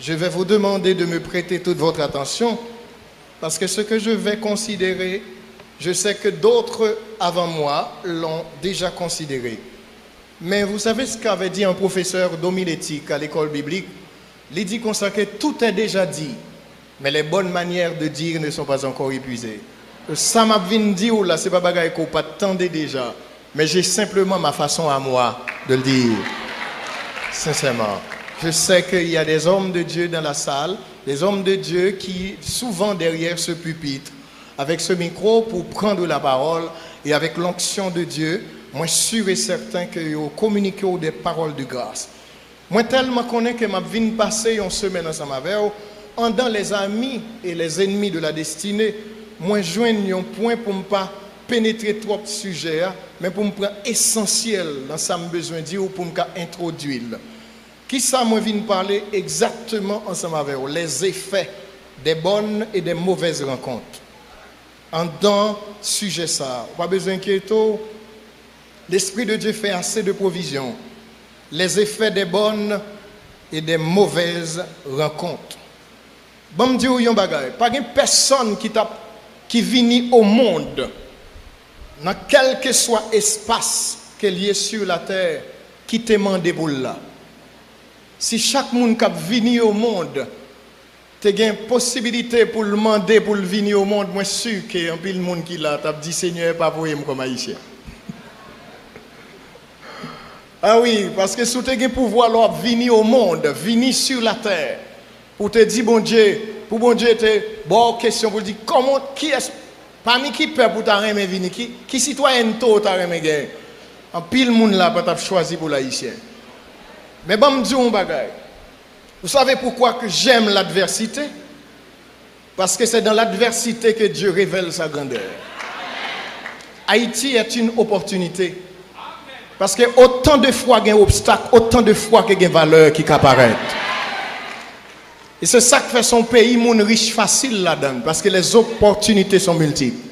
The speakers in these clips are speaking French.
je vais vous demander de me prêter toute votre attention parce que ce que je vais considérer, je sais que d'autres avant moi l'ont déjà considéré. Mais vous savez ce qu'avait dit un professeur d'homilétique à l'école biblique? Il dit comme ça que tout est déjà dit, mais les bonnes manières de dire ne sont pas encore épuisées. Ça m'a venu dire là, c'est pas bagaille qu'on pas attendait déjà, mais j'ai simplement ma façon à moi de le dire. Sincèrement, je sais qu'il y a des hommes de Dieu dans la salle, des hommes de Dieu qui souvent derrière ce pupitre, avec ce micro pour prendre la parole et avec l'onction de Dieu, moi sûr et certain que vous communiquez des paroles de grâce. Moi tellement connais que ma vie passée une semaine ensemble avec vous, en dans les amis et les ennemis de la destinée, moi joigne un point pour ne pas pénétrer trop de sujets, mais pour me prendre essentiel dans ça me besoin de dire ou pour me introduire. Qui ça moi viens parler exactement ensemble avec vous, les effets des bonnes et des mauvaises rencontres. En dans sujet ça, pas besoin d'inquiéter. L'Esprit de Dieu fait assez de provisions. Les effets des bonnes et des mauvaises rencontres. Bon me dire yon bagay, pas une personne qui vient au monde dans quel que soit espace qu'elle y est sur la terre qui te demande pour là. Si chaque monde qui vient au monde tu as une possibilité pour le demander pour le venir au monde, moi sûr qu'il y a un peu de monde qui l'a t'a dit Seigneur pas pour moi comme haïtien. Ah oui, parce que si tu as le pouvoir de venir au monde, venir sur la terre, pour te dire, bon Dieu, pour bon Dieu, te bonne question pour dire, comment, qui est, parmi qui peut pour t'arrêter venir, qui citoyen tôt t'arrêter gagner? En pile monde là, pour t'avoir choisi pour l'haïtien. Mais bon, me dire un bagage. Vous savez pourquoi que j'aime l'adversité? Parce que c'est dans l'adversité que Dieu révèle sa grandeur. Haïti est une opportunité. Parce que autant de fois qu'il y a un obstacle, autant de fois qu'il y a une valeur qui apparaît. Et c'est ça qui fait son pays mon riche facile là-dedans. Parce que les opportunités sont multiples.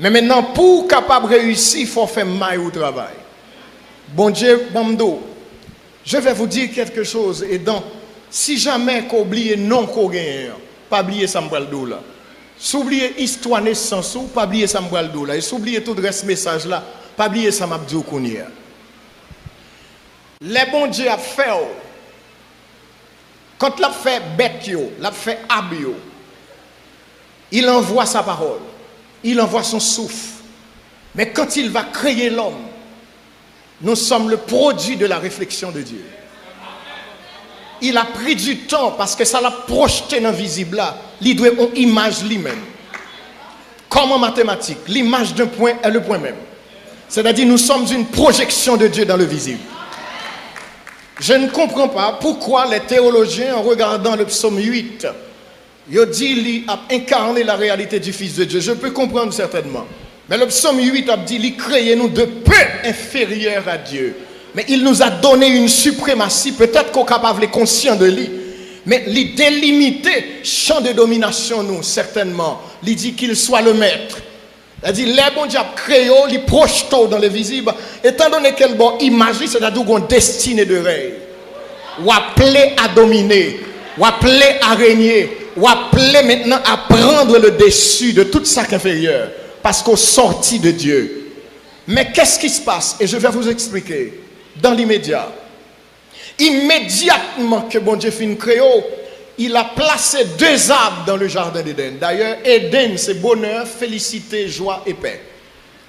Mais maintenant, pour capable réussir, il faut faire maille au travail. Bon Dieu, bon je vais vous dire quelque chose. Et donc, si jamais qu'on oublie non qu'on gagne, pas oublier ça m'bral là. S'oublier histoire naissance ou pas oublier ça m'bral là. Et s'oublier tout le reste message là. Pas oublier ça m'a dit qu'on y a. Les bon Dieu a fait quand l'a fait bête yo, l'a fait abio. Il envoie sa parole. Il envoie son souffle. Mais quand il va créer l'homme, nous sommes le produit de la réflexion de Dieu. Il a pris du temps parce que ça l'a projeté dans le visible là. Il doit une image lui-même. Comme en mathématiques, l'image d'un point est le point même. C'est-à-dire nous sommes une projection de Dieu dans le visible. Je ne comprends pas pourquoi les théologiens, en regardant le psaume 8, ils disent qu'il a incarné la réalité du Fils de Dieu. Je peux comprendre certainement. Mais le psaume 8 a dit qu'il créé nous de peu inférieurs à Dieu. Mais il nous a donné une suprématie, peut-être qu'on est capable de conscient de lui. Mais il délimité champ de domination nous, certainement. Il dit qu'il soit le maître. Il dit, les bons diables créés, les projetent dans le visible, étant donné qu'elle bon image, c'est-à-dire qu'on destinée de règne. Ou appelé à dominer, ou appelé à régner, ou appelé maintenant à prendre le dessus de toute sac inférieur, parce qu'on sortit de Dieu. Mais qu'est-ce qui se passe? Et je vais vous expliquer. Dans l'immédiat, immédiatement que bon Dieu finit créé, il a placé deux arbres dans le jardin d'Éden. D'ailleurs, Éden, c'est bonheur, félicité, joie et paix.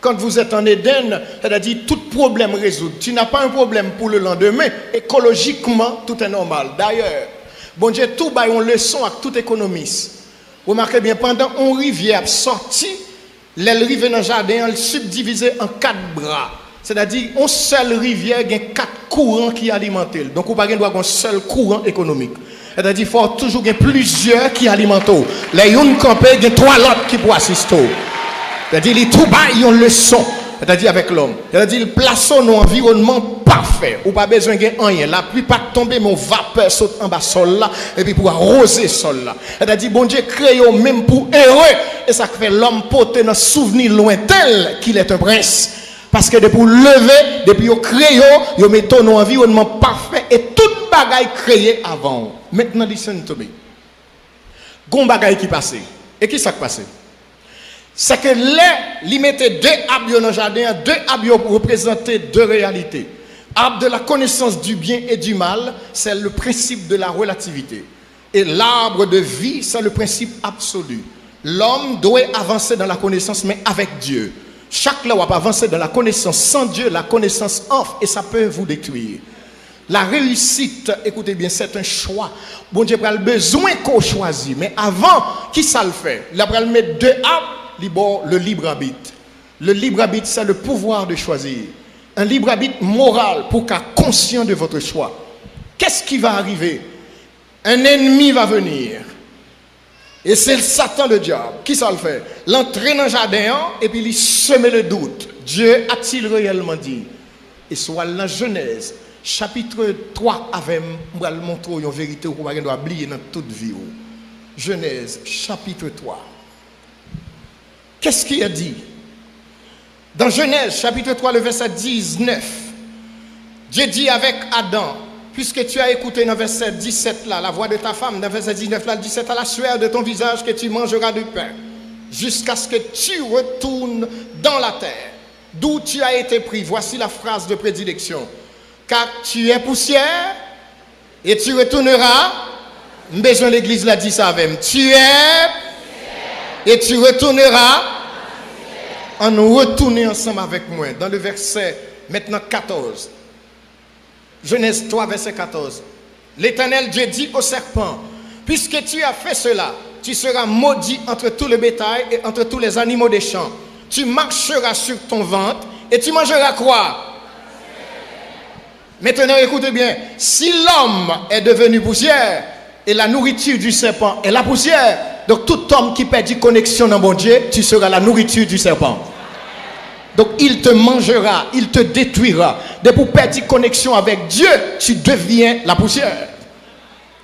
Quand vous êtes en Éden, c'est-à-dire tout problème résout. Tu n'as pas un problème pour le lendemain. Écologiquement, tout est normal. D'ailleurs, bon Dieu, tout bat une leçon à tout économiste. Remarquez bien, pendant une rivière sortie, les rivières dans le jardin, elle subdivisée en 4 bras. C'est-à-dire, une seule rivière, il y a 4 courants qui alimentent. Donc, on n'a pas un seul courant économique. C'est-à-dire, il faut toujours y plusieurs qui alimentent. Les une campés, il y a 3 autres qui pour assister. C'est-à-dire, les tout bas, ils ont le son. C'est-à-dire, avec l'homme. C'est-à-dire, ils placent dans un environnement parfait. Ou pas besoin de rien. La pluie pas tomber, mon vapeur saute en bas sol là. Et puis, pour arroser sol là. C'est-à-dire, bon Dieu crée même pour heureux. Et ça fait l'homme porter dans souvenir lointain qu'il est un prince. Parce que depuis lever, depuis créer, ils mettent un environnement parfait et toute bagaille créée avant. Maintenant, listen to me. Gon bagaille qui passait. Et qui s'est passé? C'est que les mettaient deux arbres dans le jardin, deux arbres pour représenter deux réalités. Arbre de la connaissance du bien et du mal, c'est le principe de la relativité. Et l'arbre de vie, c'est le principe absolu. L'homme doit avancer dans la connaissance, mais avec Dieu. Chaque là va avancer dans la connaissance sans Dieu, la connaissance offre et ça peut vous détruire. La réussite, écoutez bien, c'est un choix. Bon Dieu a besoin qu'on choisisse, mais avant, qui ça le fait? Il va mettre deux arbres, le libre arbitre. Le libre arbitre, c'est le pouvoir de choisir. Un libre arbitre moral pour qu'à conscient de votre choix. Qu'est-ce qui va arriver? Un ennemi va venir. Et c'est le Satan, le diable. Qui ça le fait? L'entrer dans le jardin et puis il semer le doute. Dieu a-t-il réellement dit? Et soit dans Genèse, chapitre 3, avec moi, je montrer une vérité qu'on doit oublier dans toute vie. Genèse, chapitre 3. Qu'est-ce qu'il a dit? Dans Genèse, chapitre 3, le verset 19, Dieu dit avec Adam, puisque tu as écouté dans le verset 17 là, la voix de ta femme, dans le verset 19 là, 17 à la sueur de ton visage que tu mangeras du pain, jusqu'à ce que tu retournes dans la terre, d'où tu as été pris. Voici la phrase de prédilection. Car tu es poussière et tu retourneras. Besoin l'église l'a dit ça avec. Tu es et tu retourneras. En nous retourner ensemble avec moi dans le verset maintenant 14. Genèse 3 verset 14. L'Éternel Dieu dit au serpent, puisque tu as fait cela, tu seras maudit entre tout le bétail et entre tous les animaux des champs. Tu marcheras sur ton ventre et tu mangeras quoi? Maintenant écoutez bien, si l'homme est devenu poussière et la nourriture du serpent est la poussière, donc tout homme qui perd connexion dans mon Dieu, tu seras la nourriture du serpent. Donc il te mangera, il te détruira. Dès pour perdre connexion avec Dieu, tu deviens la poussière.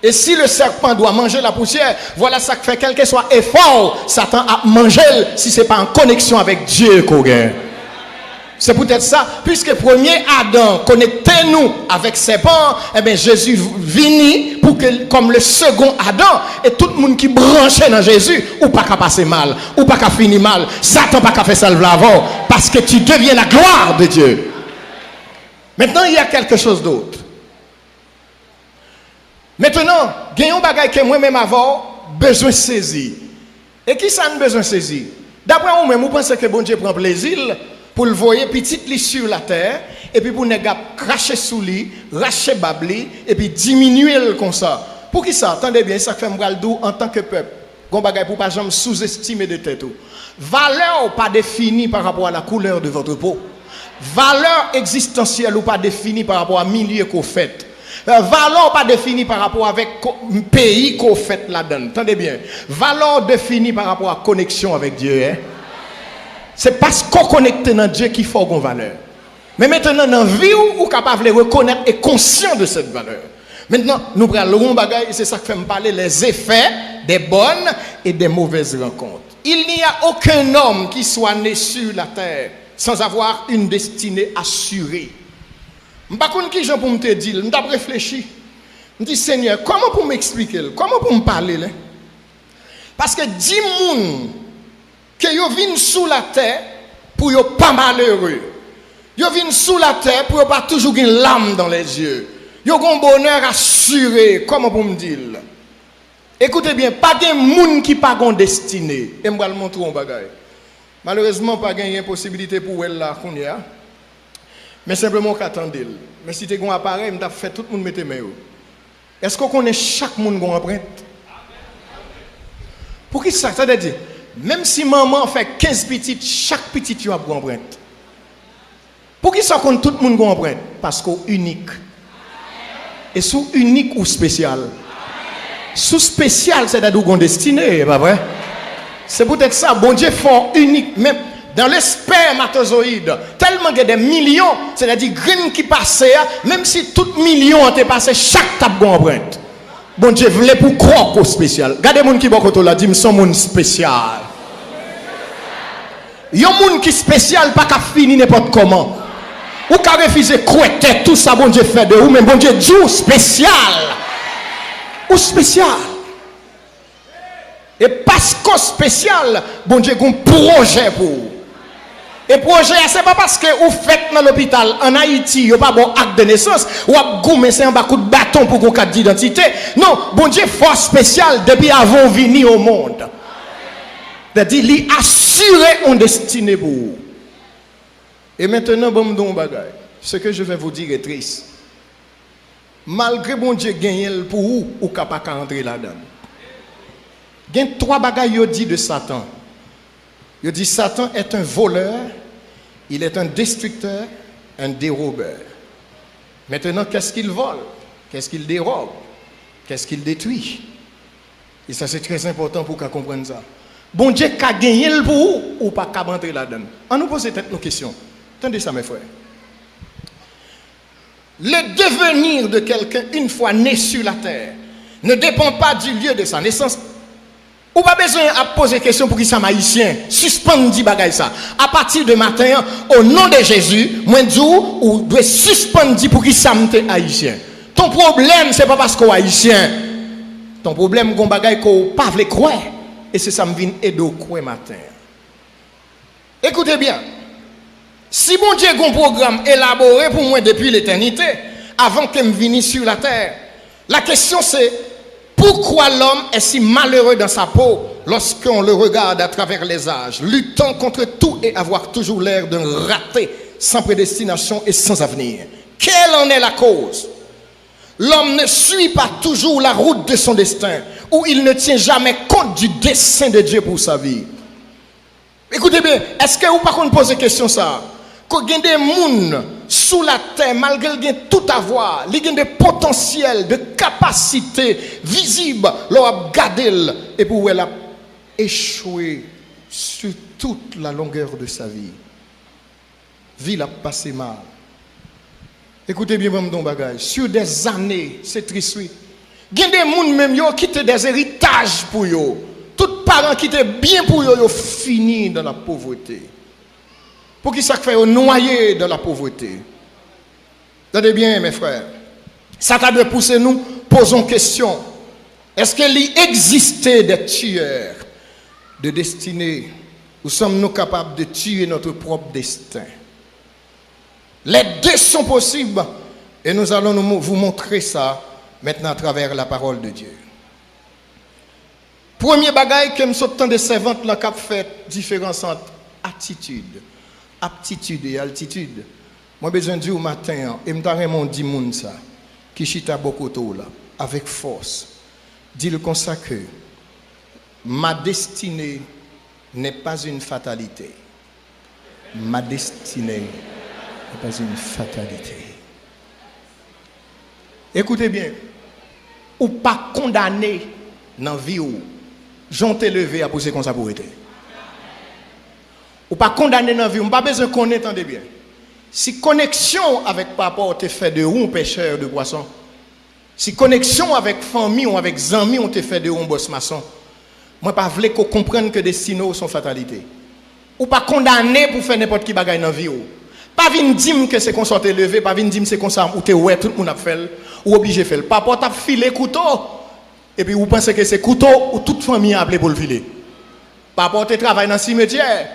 Et si le serpent doit manger la poussière, voilà ça que fait quel que soit effort, Satan a mangé si ce n'est pas en connexion avec Dieu qu'on gagne. C'est peut-être ça, puisque premier Adam connectait nous avec ses parents, eh bien Jésus vini pour que, comme le second Adam, et tout le monde qui branchait dans Jésus, ou pas qu'à passer mal, ou pas qu'à finir mal, Satan pas qu'à faire ça avant, parce que tu deviens la gloire de Dieu. Maintenant, il y a quelque chose d'autre. Maintenant, gagnons bagaille que moi-même avant, besoin de saisir. Et qui ça a besoin de saisir? D'après vous-même, vous pensez que bon Dieu prend plaisir pour le voir petite lit sur la terre, et puis pour ne pas cracher sous lui, racher babli, et puis diminuer le comme ça. Pour qui ça? Attendez bien, ça fait m'bral en tant que peuple. Gon bagay pour pas jamais sous-estimer de tête. Valeur pas définie par rapport à la couleur de votre peau. Valeur existentielle ou pas définie par rapport à milieu qu'on fait. Valeur pas définie par rapport avec pays qu'on fait là-dedans. Attendez bien. Valeur définie par rapport à connexion avec Dieu. Hein? C'est parce qu'on connecte dans Dieu qu'il faut qu'on valeur. Mais maintenant, dans la vie, on est capable de reconnaître et conscient de cette valeur. Maintenant, nous prenons le bagage et c'est ça qui fait me parler les effets des bonnes et des mauvaises rencontres. Il n'y a aucun homme qui soit né sur la terre sans avoir une destinée assurée. Je ne sais pas qui j'en pour me dire, je me réfléchi. Je me dis, Seigneur, comment pour m'expliquer? Comment pour me parler? Parce que 10 personnes que yo viennent sous la terre pour yo pas malheureux. Yo viennent sous la terre pour yo pas toujours une larme dans les yeux. Yo gon bonheur assuré, comment pour me dire? Écoutez bien, pas de monde qui pas gon destinée. Et moi le montrer un bagage. Malheureusement pas gagne possibilité pour elle là qu'on y a. Mais simplement qu'attendez. Mais si tu as un appareil, m't'a fait tout le monde mettre main. Est-ce qu'on connaît chaque monde gon empreinte? Pour qui ça veut dire? Même si maman fait 15 petites, chaque petite a une empreinte. Pour qui ça compte tout le monde a une empreinte? Parce qu'on est unique. Et sous unique ou spécial? Sous spécial, c'est-à-dire qu'on est destiné, pas vrai? C'est peut-être ça, bon Dieu fort unique. Même dans le spermatozoïde, tellement qu'il y a des millions, c'est-à-dire graines qui passent, même si tout million ont été passé, chaque tape a une empreinte. Bon Dieu voulait pour croire qu'au spécial. Regardez les gens qui sont là, disent son monde spécial. Il y a des gens qui sont spécial, pas qu'à finir n'importe comment. Ou qu'à refuser quoi tout ça, bon Dieu fait de vous, mais bon Dieu dit spécial. Ou spécial. Et parce que spécial, bon Dieu a un projet pour vous. Et projet, ce n'est pas parce que vous faites dans l'hôpital en Haïti, vous n'avez pas bon acte de naissance, ou vous avez un coup de bâton pour qu'on carte d'identité. Non, bon Dieu, force spéciale depuis avant de venir au monde. C'est-à-dire, il assurer une destinée pour vous. Et maintenant, bon, ce que je vais vous dire est triste. Malgré bon Dieu gagné pour vous, vous n'êtes pas capable d'entrer là-dedans. Il y a 3 bagailles dit de Satan. Il dit Satan est un voleur, il est un destructeur, un dérobeur. Maintenant, qu'est-ce qu'il vole? Qu'est-ce qu'il dérobe? Qu'est-ce qu'il détruit? Et ça, c'est très important pour qu'on comprenne ça. Bon Dieu a gagné pour vous ou pas qu'à entrer là-dedans? On nous pose peut-être nos questions. Attendez ça, mes frères. Le devenir de quelqu'un, une fois né sur la terre, ne dépend pas du lieu de sa naissance. Ou pas besoin de poser question pour qui ça haïtien. Suspendre bagay ça. À partir de matin, au nom de Jésus, moi dis ou doit suspendre pour qui ça haïtien. Ton problème c'est pas parce qu'on haïtien. Ton problème gon bagay qu'on pas veut croire et c'est ça me vient aider croire matin. Écoutez bien. Si mon Dieu a un programme élaboré pour moi depuis l'éternité, avant que je vienne sur la terre, la question c'est pourquoi l'homme est si malheureux dans sa peau lorsqu'on le regarde à travers les âges, luttant contre tout et avoir toujours l'air d'un raté, sans prédestination et sans avenir? Quelle en est la cause? L'homme ne suit pas toujours la route de son destin, ou il ne tient jamais compte du dessein de Dieu pour sa vie. Écoutez bien, est-ce que vous par contre posez question ça? Qu'il y a des gens sous la terre, malgré qu'ils ont tout à voir, ils ont des potentiels, de capacités visibles, leur a gardé et pour elle a échoué sur toute la longueur de sa vie. Vie l'a passé mal. Écoutez bien, mon bagage. Sur des années, c'est triste. Il y a des gens même qui ont des héritages pour eux. Tous parents qui étaient bien pour eux, ils ont fini dans la pauvreté. Pour qui ça fait noyer dans la pauvreté? Regardez bien, mes frères. Ça doit pousser nous, posons question. Est-ce qu'il existait des tueurs de destinée ou sommes-nous capables de tuer notre propre destin? Les deux sont possibles et nous allons vous montrer ça maintenant à travers la parole de Dieu. Premier bagaille que nous sommes des servantes là qui fait différence entre attitude, aptitude et altitude. Moi besoin de dire au matin et me vraiment dit moun ça qui chita beaucoup tôt là avec force. Dis-le comme ça que ma destinée n'est pas une fatalité. Ma destinée n'est pas une fatalité. Écoutez bien, ou pas condamné dans la vie où j'ont élevé à poser comme ça pour être. Ou pas condamné dans la vie, on n'a pas besoin de connaître, entendez bien. Si connexion avec papa te fait de ou un pêcheur de poisson, si connexion avec famille ou avec amis on te fait de ou un boss maçon, moi pas voulais qu'on comprenne que des signaux sont fatalité. Ou pas condamné pour faire n'importe qui bagaille dans la vie. Pas venir dire que c'est qu'on soit élevé, pas venir dire que c'est comme ça, ou t'es ouais, tout le monde a fait, ou obligé de faire. Papa t'a filé couteau, et puis vous pensez que c'est couteau, ou toute famille a appelé pour le filer. Papa te travaille dans le cimetière,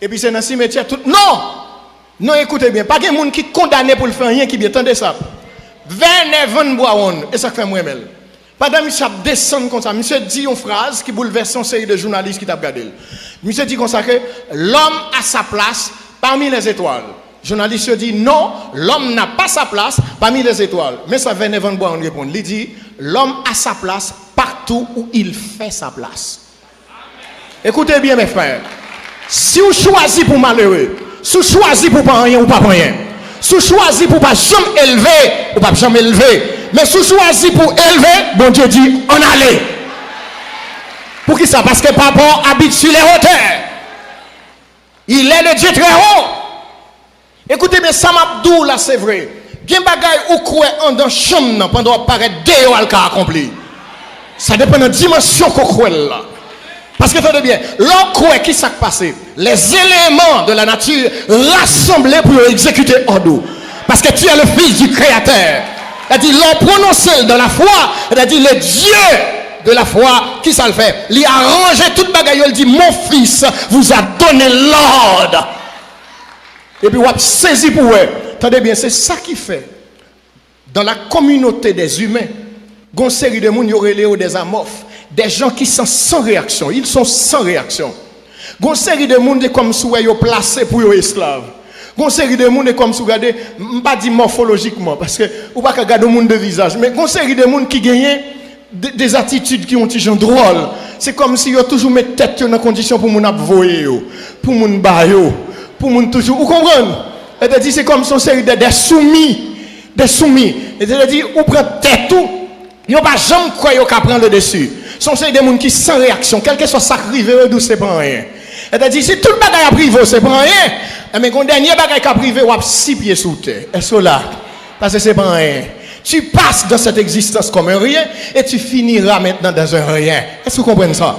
et puis c'est dans le cimetière tout. Non! Non, écoutez bien, pas de monde qui est condamné pour le faire rien qui bien, attendez ça. 29 bois, et ça fait moi-même. Pendant que monsieur descend comme ça, monsieur dit une phrase qui bouleverse une série de journalistes qui t'a regardé. Monsieur dit comme ça que l'homme a sa place parmi les étoiles. Journaliste dit non, l'homme n'a pas sa place parmi les étoiles. Mais ça 29 bois, on répond. Il dit l'homme a sa place partout où il fait sa place. Écoutez bien mes frères, si vous choisissez pour malheureux, si vous choisissez pour pas rien ou pas rien, si vous choisissez pour pas jamais élever ou pas jamais élever, mais si vous choisissez pour élever, bon Dieu dit on allait. Pour qui ça? Parce que papa habite sur les hauteurs. Il est le Dieu très haut. Écoutez bien, Sam Abdou là c'est vrai. Gen bagay ou quoi en dans chambre pendant apparaître dehors al ka accompli. Ça dépend de la dimension qu'on croit là. Parce que attendez bien, l'on croit qui s'est passé, les éléments de la nature rassemblés pour exécuter en nous. parce que tu es le fils du Créateur. Il a dit, l'on prononce dans la foi, il a dit, le Dieu de la foi, qui ça le fait? Il a arrangé toute bagaille, il dit, mon fils vous a donné l'ordre. Et puis, on a saisi pour eux. Attendez bien, c'est ça qui fait. Dans la communauté des humains, il y a une série de gens qui ont des amorphes, des gens qui sont sans réaction. Ils sont sans réaction. Il y a une série de gens comme si ils sont placés pour les esclaves. Il y a une série de gens comme si vous regardez, je ne vais pas dire morphologiquement, parce que vous ne pouvez pas regarder le monde de visage, mais il y a une série de gens qui gagnent des attitudes qui ont des gens drôles. C'est comme si ils ont toujours mis tête dans condition pour nous voyer, pour nous bailler, pour nous toujours. Vous comprenez? C'est comme si une série de soumis. Des soumis. C'est-à-dire, vous prenez tête tout, vous ne pouvez pas jamais croire qu'on prendre le dessus. Ce sont des gens qui sont sans réaction, quel que soit ça qui arrive, c'est pas rien. C'est-à-dire, si tout le bagage a privé, c'est pas rien. Mais quand le dernier bagage a privé, vous avez 6 pieds sous terre. Est-ce là? Parce que c'est pas rien. Tu passes dans cette existence comme un rien et tu finiras maintenant dans un rien. Est-ce que vous comprenez ça?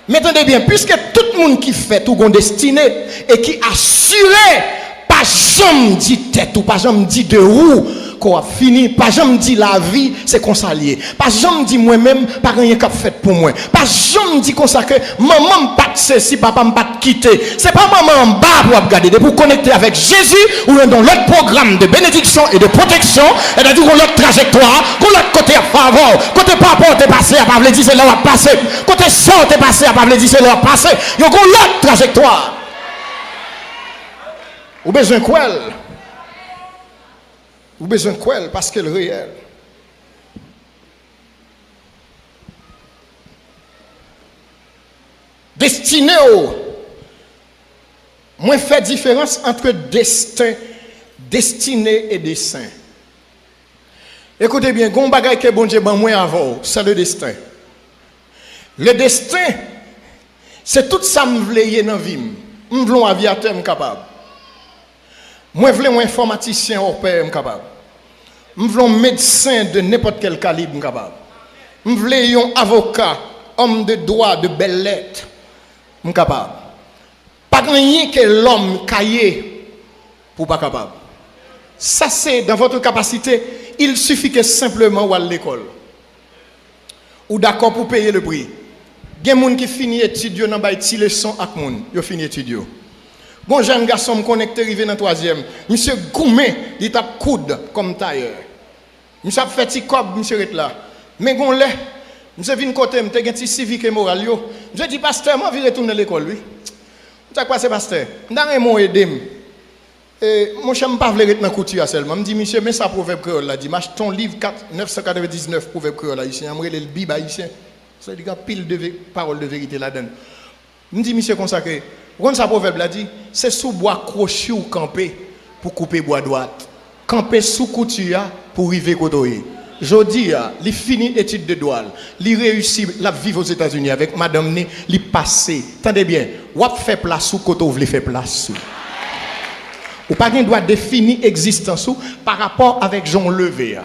Mais attendez bien, puisque tout le monde qui fait tout son destiné et qui assuré, pas jamais dit tête ou pas jamais dit de roue qu'on a fini, pas jamais dit la vie c'est qu'on s'allie, pas jamais dit moi-même pas rien qu'a fait pour moi, pas jamais dit comme ça que maman pas ceci, papa pas quitter, c'est pas maman en bas pour regarder, pour connecter avec Jésus ou dans l'autre programme de bénédiction et de protection, et de dire qu'on l'autre trajectoire, qu'on l'autre côté à faveur, côté papa t'es passé à pas veut dire c'est là où passer, côté soeur t'es passé à pas veut dire c'est là où passer, il y a l'autre trajectoire. Ou besoin de quoi? Ou besoin de quoi? Parce que le réel. Destiné au. Moi, fait différence entre destin, destiné et dessein. Écoutez bien, gon bagay que bon Dieu ban moi avant, c'est le destin. Le destin, c'est tout ça me vle dans vie. Me vle un aviateur capable. Moi, je veux un informaticien au père capable. Je veux un médecin de n'importe quel calibre capable. Je veux un avocat, homme de droit, de belles lettres capable. Pas rien que l'homme caillé pour pas capable. Ça c'est dans votre capacité, il suffit que simplement ou à l'école. Ou d'accord pour payer le prix. Il y a des gens qui finissent étudier dans les petites leçons avec les gens. Ils finissent étudier. Bon jeune garçon me connecte arrivé dans 3e. Monsieur Goumé, il tape coude comme tailleur. Monsieur a fait petit cob, monsieur est là. Mais gon lè, monsieur vient côté, m'te gen ti civique et moral yo. Je dis pasteur, moi vais retourner à l'école lui. Ça quoi c'est pasteur? M'dan mon aider. Et mon chum pas vle retourner dans couture seulement. Me dit monsieur, mais ça proverbe créole là dit, mach ton livre 999 proverbe créole haïtien, amrele le Bible haïtien. Ça dit pile de paroles de vérité là-dedans. Me dit monsieur consacré, quand ça proverbe l'a dit, c'est sous bois crochet ou camper pour couper bois droite. Camper sous couture pour river côté. Jodi il finit étude de droit, il réussit la vivre aux États-Unis avec madame né, il passé. Attendez bien, ou fait place sous côté ou fait place sous. Ou pas qu'il doit définir existence par rapport avec Jean Levé.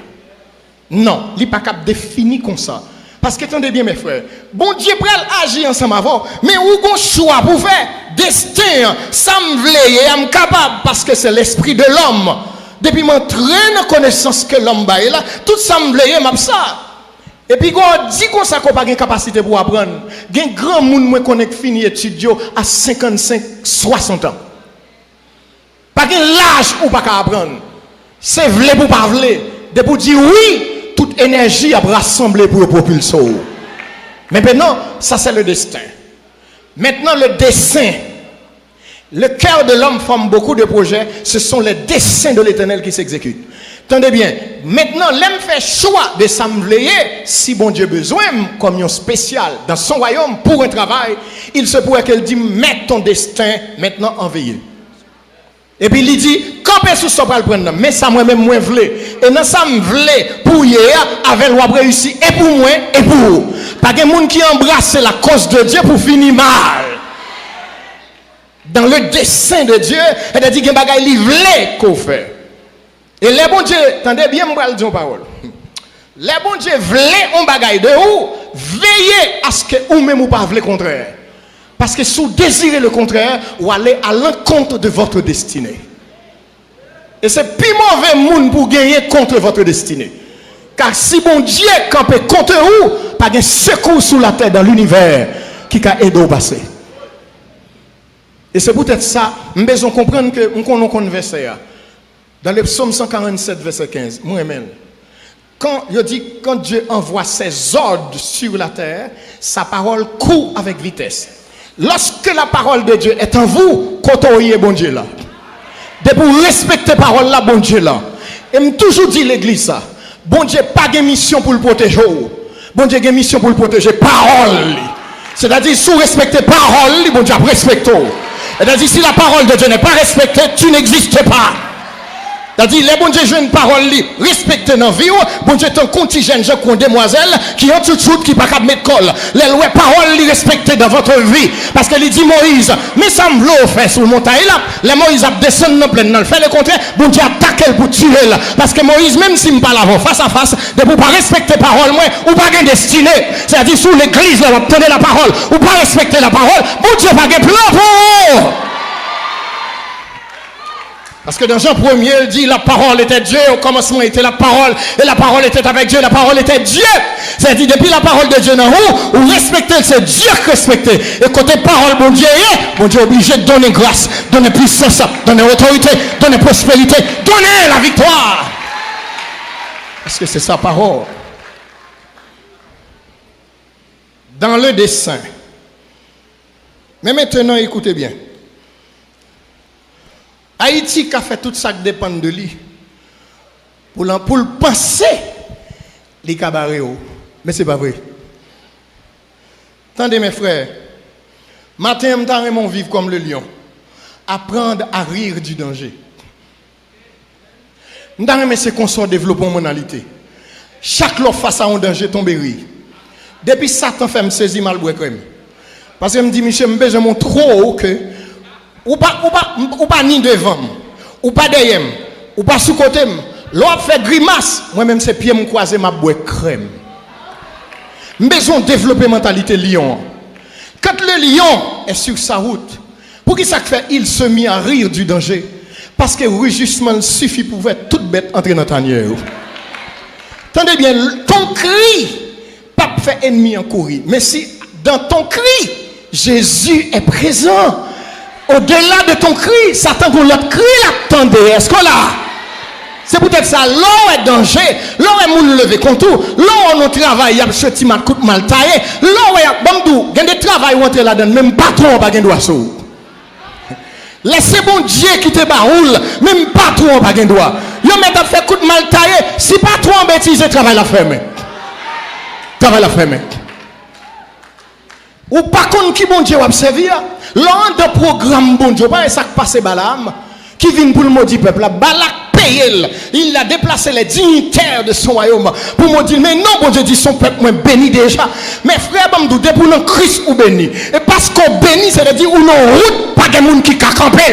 Non, il pas capable définir comme ça. Parce que, attendez bien mes frères, bon Dieu pral agir ensemble avant, mais où qu'on choix pour faire destin, ça me vle, et capable, parce que c'est l'esprit de l'homme. Depuis m'entraîne connaissance que l'homme a là, tout ça me vle, m'a ça. Et puis, quand on dit qu'on n'a pas de capacité pour apprendre, il y a un grand monde qui connaît fini étudier à 55, 60 ans. Pas de l'âge ou pas qu'à apprendre. C'est vle pour pas vle. De pour dire oui, toute énergie a rassemblé pour le propulser. Mais maintenant, ça c'est le destin. Maintenant, le dessein. Le cœur de l'homme forme beaucoup de projets. Ce sont les desseins de l'Éternel qui s'exécutent. Attendez bien. Maintenant, l'homme fait choix de s'envleyer, si bon Dieu besoin, comme un spécial dans son royaume pour un travail. Il se pourrait qu'elle dise, mets ton destin maintenant en veille. Et puis il dit, campez sous ce bras le prendre, mais ça moi-même moi voulais. Et dans ça me voulais pour hier, avec loi réussi et pour moi et pour vous. Pas de monde qui embrasse la cause de Dieu pour finir mal. Dans le dessein de Dieu, il a dit qu'il y a des choses qu'il voulait qu'on fait. Et les bons dieux, attendez bien, je vais dire une parole. Les bons dieux voulaient un bagage de vous, veillez à ce que vous-même ou pas voulez le contraire. Parce que si vous désirez le contraire, vous allez à l'encontre de votre destinée. Et c'est plus mauvais monde pour gagner contre votre destinée. Car si bon Dieu campé contre vous, pas de secours sous la terre dans l'univers qui a aidé au passé. Et c'est peut-être ça, nous devons comprendre que nous connaissons un verset. Dans le psaume 147, verset 15, moi-même. Quand Dieu envoie ses ordres sur la terre, sa parole court avec vitesse. Lorsque la parole de Dieu est en vous, côtoyez bon Dieu là. De pour respecter la parole là, bon Dieu là. Et me toujours dit l'église ça. Bon Dieu pas de mission pour le protéger. Bon Dieu a une mission pour le protéger. Parole. C'est-à-dire, si vous respectez parole, bon Dieu a respecté. C'est-à-dire, si la parole de Dieu n'est pas respectée, tu n'existes pas. C'est-à-dire, les bon Dieu jouent une parole, respectez dans la vie, bon Dieu est un contingent, je connais demoiselles, qui ont tout de suite, qui ne peuvent pas mettre colle. Les lois paroles, respectez dans votre vie. Parce qu'elle dit Moïse, mais ça me veut faire sur le montagne là, les Moïse a descendu dans plein, fait le contraire, bon Dieu attaque pour tuer là. Parce que Moïse, même s'il me parle avant, face à face, de ne pas respecter la parole, moi, ou pas de destinée. C'est-à-dire, sous l'église, là, vous tenez la parole, ou pas respecter la parole, bon Dieu pas de plan pour vous. Parce que dans Jean 1er, il dit la parole était Dieu, au commencement était la parole, et la parole était avec Dieu, la parole était Dieu. C'est-à-dire, depuis la parole de Dieu dans vous respectez, c'est Dieu qui respecte. Et côté parole, bon Dieu est obligé de donner grâce, donner puissance, donner autorité, donner prospérité, donner la victoire. Parce que c'est sa parole. Dans le dessein. Mais maintenant, écoutez bien. Haïti qui a fait tout ça qui dépend de lui. Pour le penser, les cabarets. Mais ce n'est pas vrai. Attendez mes frères. Matin, je vais vivre comme le lion. Apprendre à rire du danger. Je vais qu'on soit développer mon mentalité. Chaque fois face à un danger, tombe rire. Depuis Satan fait me saisir mal crème. Parce que je me dis, Michel, je besoin trop que ou pas ni devant, ou pas derrière, ou pas sous côté, l'autre fait grimace, moi-même c'est pied me croiser ma boue crème. Besoin développer mentalité lion. Quand le lion est sur sa route, pour qui ça fait il se mit à rire du danger? Parce que le rugissement suffit pour faire toute bête entrer dans ta tanière. Attendez bien, ton cri, pas fait ennemi en courir, mais si dans ton cri, Jésus est présent. Au-delà de ton cri, Satan pour l'autre cri l'attendait. Est-ce que là? C'est peut-être ça. L'eau est danger. L'eau est moun levé contre tout. L'eau on travaille, il y a ce petit mal taillé. L'eau est bambou. Il y a des travail où on est là-dedans. Même patron pas gain droit sous. Laissez bon Dieu qui te baroule. Même patron pas gain droit. Yo met fait coup de mal taillé. Si patron bêtise, travail la ferme. Travail la ferme. Ou pas contre qui bon Dieu va servir. L'un de programme bon Dieu, pas ça qui passe Balaam, qui vient pour le maudit peuple. Balak paye, il a déplacé les dignitaires de son royaume pour maudire. Mais non, bon Dieu dit son peuple moi béni déjà. Mais frère, bon Dieu, pour nous Christ ou béni. Et parce qu'on béni, c'est-à-dire ou non route, pas de monde qui a campé.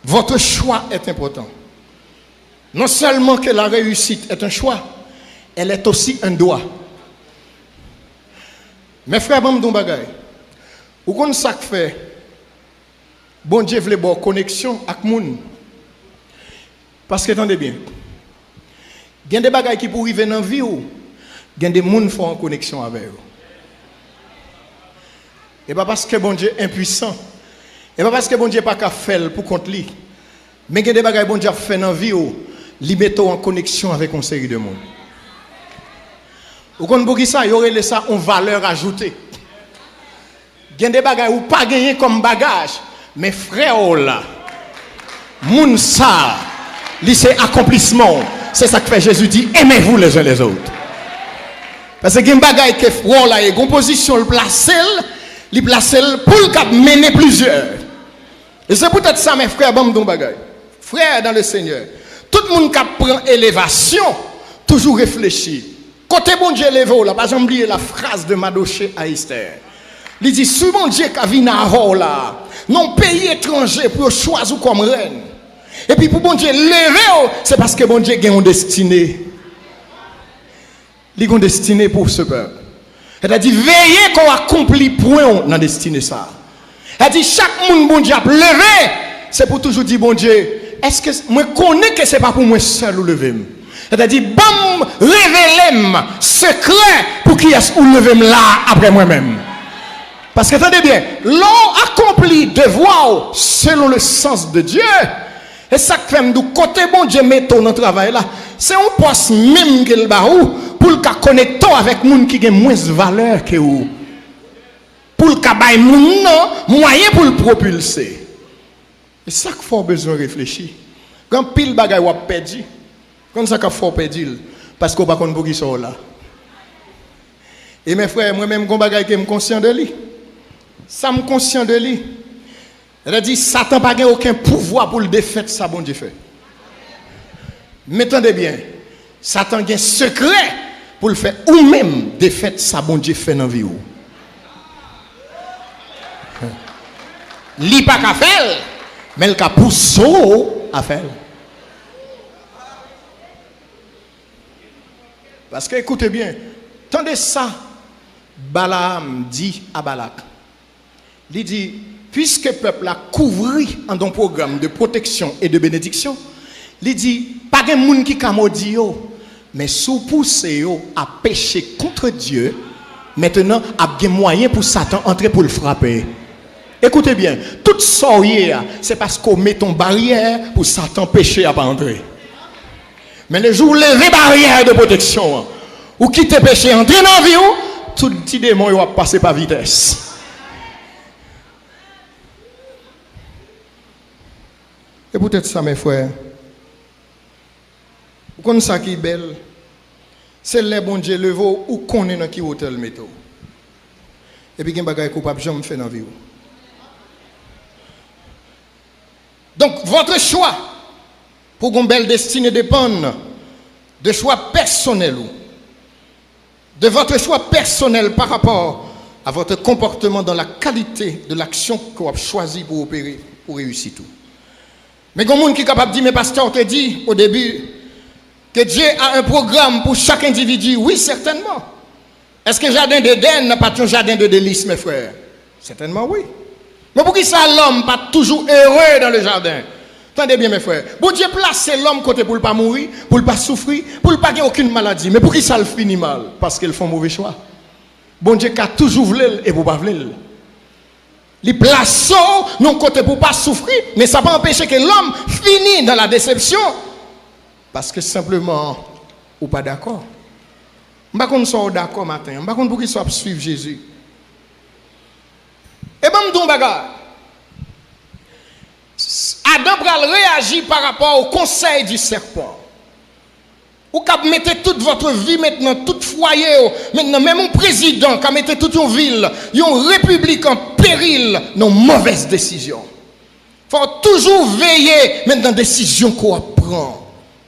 Votre choix est important. Non seulement que la réussite est un choix, elle est aussi un droit. Mes frères, bon bagay. Ou qu'on ça fait bon Dieu veut bonne connexion avec moun. Parce que attendez bien. Il y a des bagages qui pour arriver dans la vie ou il y a des gens qui font en connexion avec eux. Et pas parce que bon Dieu est impuissant. Et pas parce que bon Dieu pas qu'à faire pour contre lui. Mais il y a des bagages bon Dieu fait dans la vie ou li metto en connexion avec une série de monde. Ou kon pour ça, y aurait ça en valeur ajoutée. Il y a des bagages ou pas gagner comme bagage, mais frère là, moun ça, c'est accomplissement. C'est ça que fait Jésus dit, aimez-vous les uns les autres. Parce que il y a des bagages que frère là, une position le placer, li placer pour le mener plusieurs. Et c'est peut-être ça mes frères, bon don bagage. Frères dans le Seigneur. Tout le monde qui prend élévation, toujours réfléchit. Côté bon Dieu élevé, là, pas oublier la phrase de Madoché à Esther. Il dit, si bon Dieu qui vient à là, non pays étranger pour choisir comme reine. Et puis pour bon Dieu lever, c'est parce que bon Dieu a une destinée. Il a une destinée pour ce peuple. C'est-à-dire, veillez qu'on accomplit point dans la destinée ça. C'est-à-dire, chaque monde, bon Dieu, a levé, c'est pour toujours dire, bon Dieu, est-ce que moi connais que ce n'est pas pour moi seul ou lever? C'est-à-dire, bon, révélez-moi secret pour qui est-ce ou lever là après moi-même. Parce que, attendez bien, l'on accomplit devoir selon le sens de Dieu. Et ça fait du côté bon Dieu met ton dans travail là, c'est un poste même qu'il baou pour le connecter avec monde qui a moins de valeur que vous. Pour le bailler moun moyen pour le propulser. Et ça qu'il faut besoin réfléchir. Quand pile bagay ou perdu, quand ça qu'il faut perdre parce qu'on pas connaît pour qui sont là. Et mes frères, moi-même quand bagay que me conscient de lui. Ça me conscient de lui. Elle a dit, Satan n'a pas aucun pouvoir pour le défaire, ça bon Dieu fait. Mais attendez bien, Satan a un secret pour le faire ou même défaire, ça bon Dieu fait dans la vie. Il n'a pas qu'à faire, mais il a poussé à faire. Parce que écoutez bien, attendez ça, Balaam dit à Balak, il dit, puisque le peuple a couvert en un programme de protection et de bénédiction, il dit, pas de monde qui a maudit, mais sous poussé à pécher contre Dieu, maintenant, il y a des moyens pour Satan entrer pour le frapper. Écoutez bien, tout ça, c'est parce qu'on met une barrière pour Satan pécher à pas entrer. Mais le jour où lever barrière de protection, ou quitter péché, entrer dans la vie, tout petit démon va passer par vitesse. Et peut-être ça, mes frères, vous connaissez ça qui est belle, c'est les bon Dieu levé ou qu'on est dans qui hôtel métaux. Et puis, il y a des choses coupables, je me fais dans la vie. Donc, votre choix pour une belle destinée dépend de choix personnels, de votre choix personnel par rapport à votre comportement dans la qualité de l'action que vous avez choisi pour opérer, pour réussir tout. Mais il y a des gens qui sont capables de dire, mais pasteur, te dit au début que Dieu a un programme pour chaque individu. Oui, certainement. Est-ce que le jardin d'Éden n'a pas un jardin de délices, mes frères? Certainement oui. Mais pour qui ça l'homme pas toujours heureux dans le jardin? Attendez bien mes frères. Bon Dieu place l'homme côté pour ne pas mourir, pour ne pas souffrir, pour ne pas avoir aucune maladie. Mais pour qui ça le finit mal? Parce qu'ils font mauvais choix. Bon Dieu qui a toujours voulu et pour ne pas voulu. Les places non côté pour ne pas souffrir, mais ça peut empêcher que l'homme finisse dans la déception. Parce que simplement, ou pas d'accord. Je ne sais pas si on est d'accord matin. Je ne sais pas pour qui soit suivre Jésus. Et bien, je dis bagarre. Adam va réagir par rapport au conseil du serpent. Ou quand mettez toute votre vie maintenant, tout foyer, maintenant même un président qui mettez toute une ville, une république en péril, dans une mauvaise décision. Il faut toujours veiller maintenant aux décisions qu'on prend.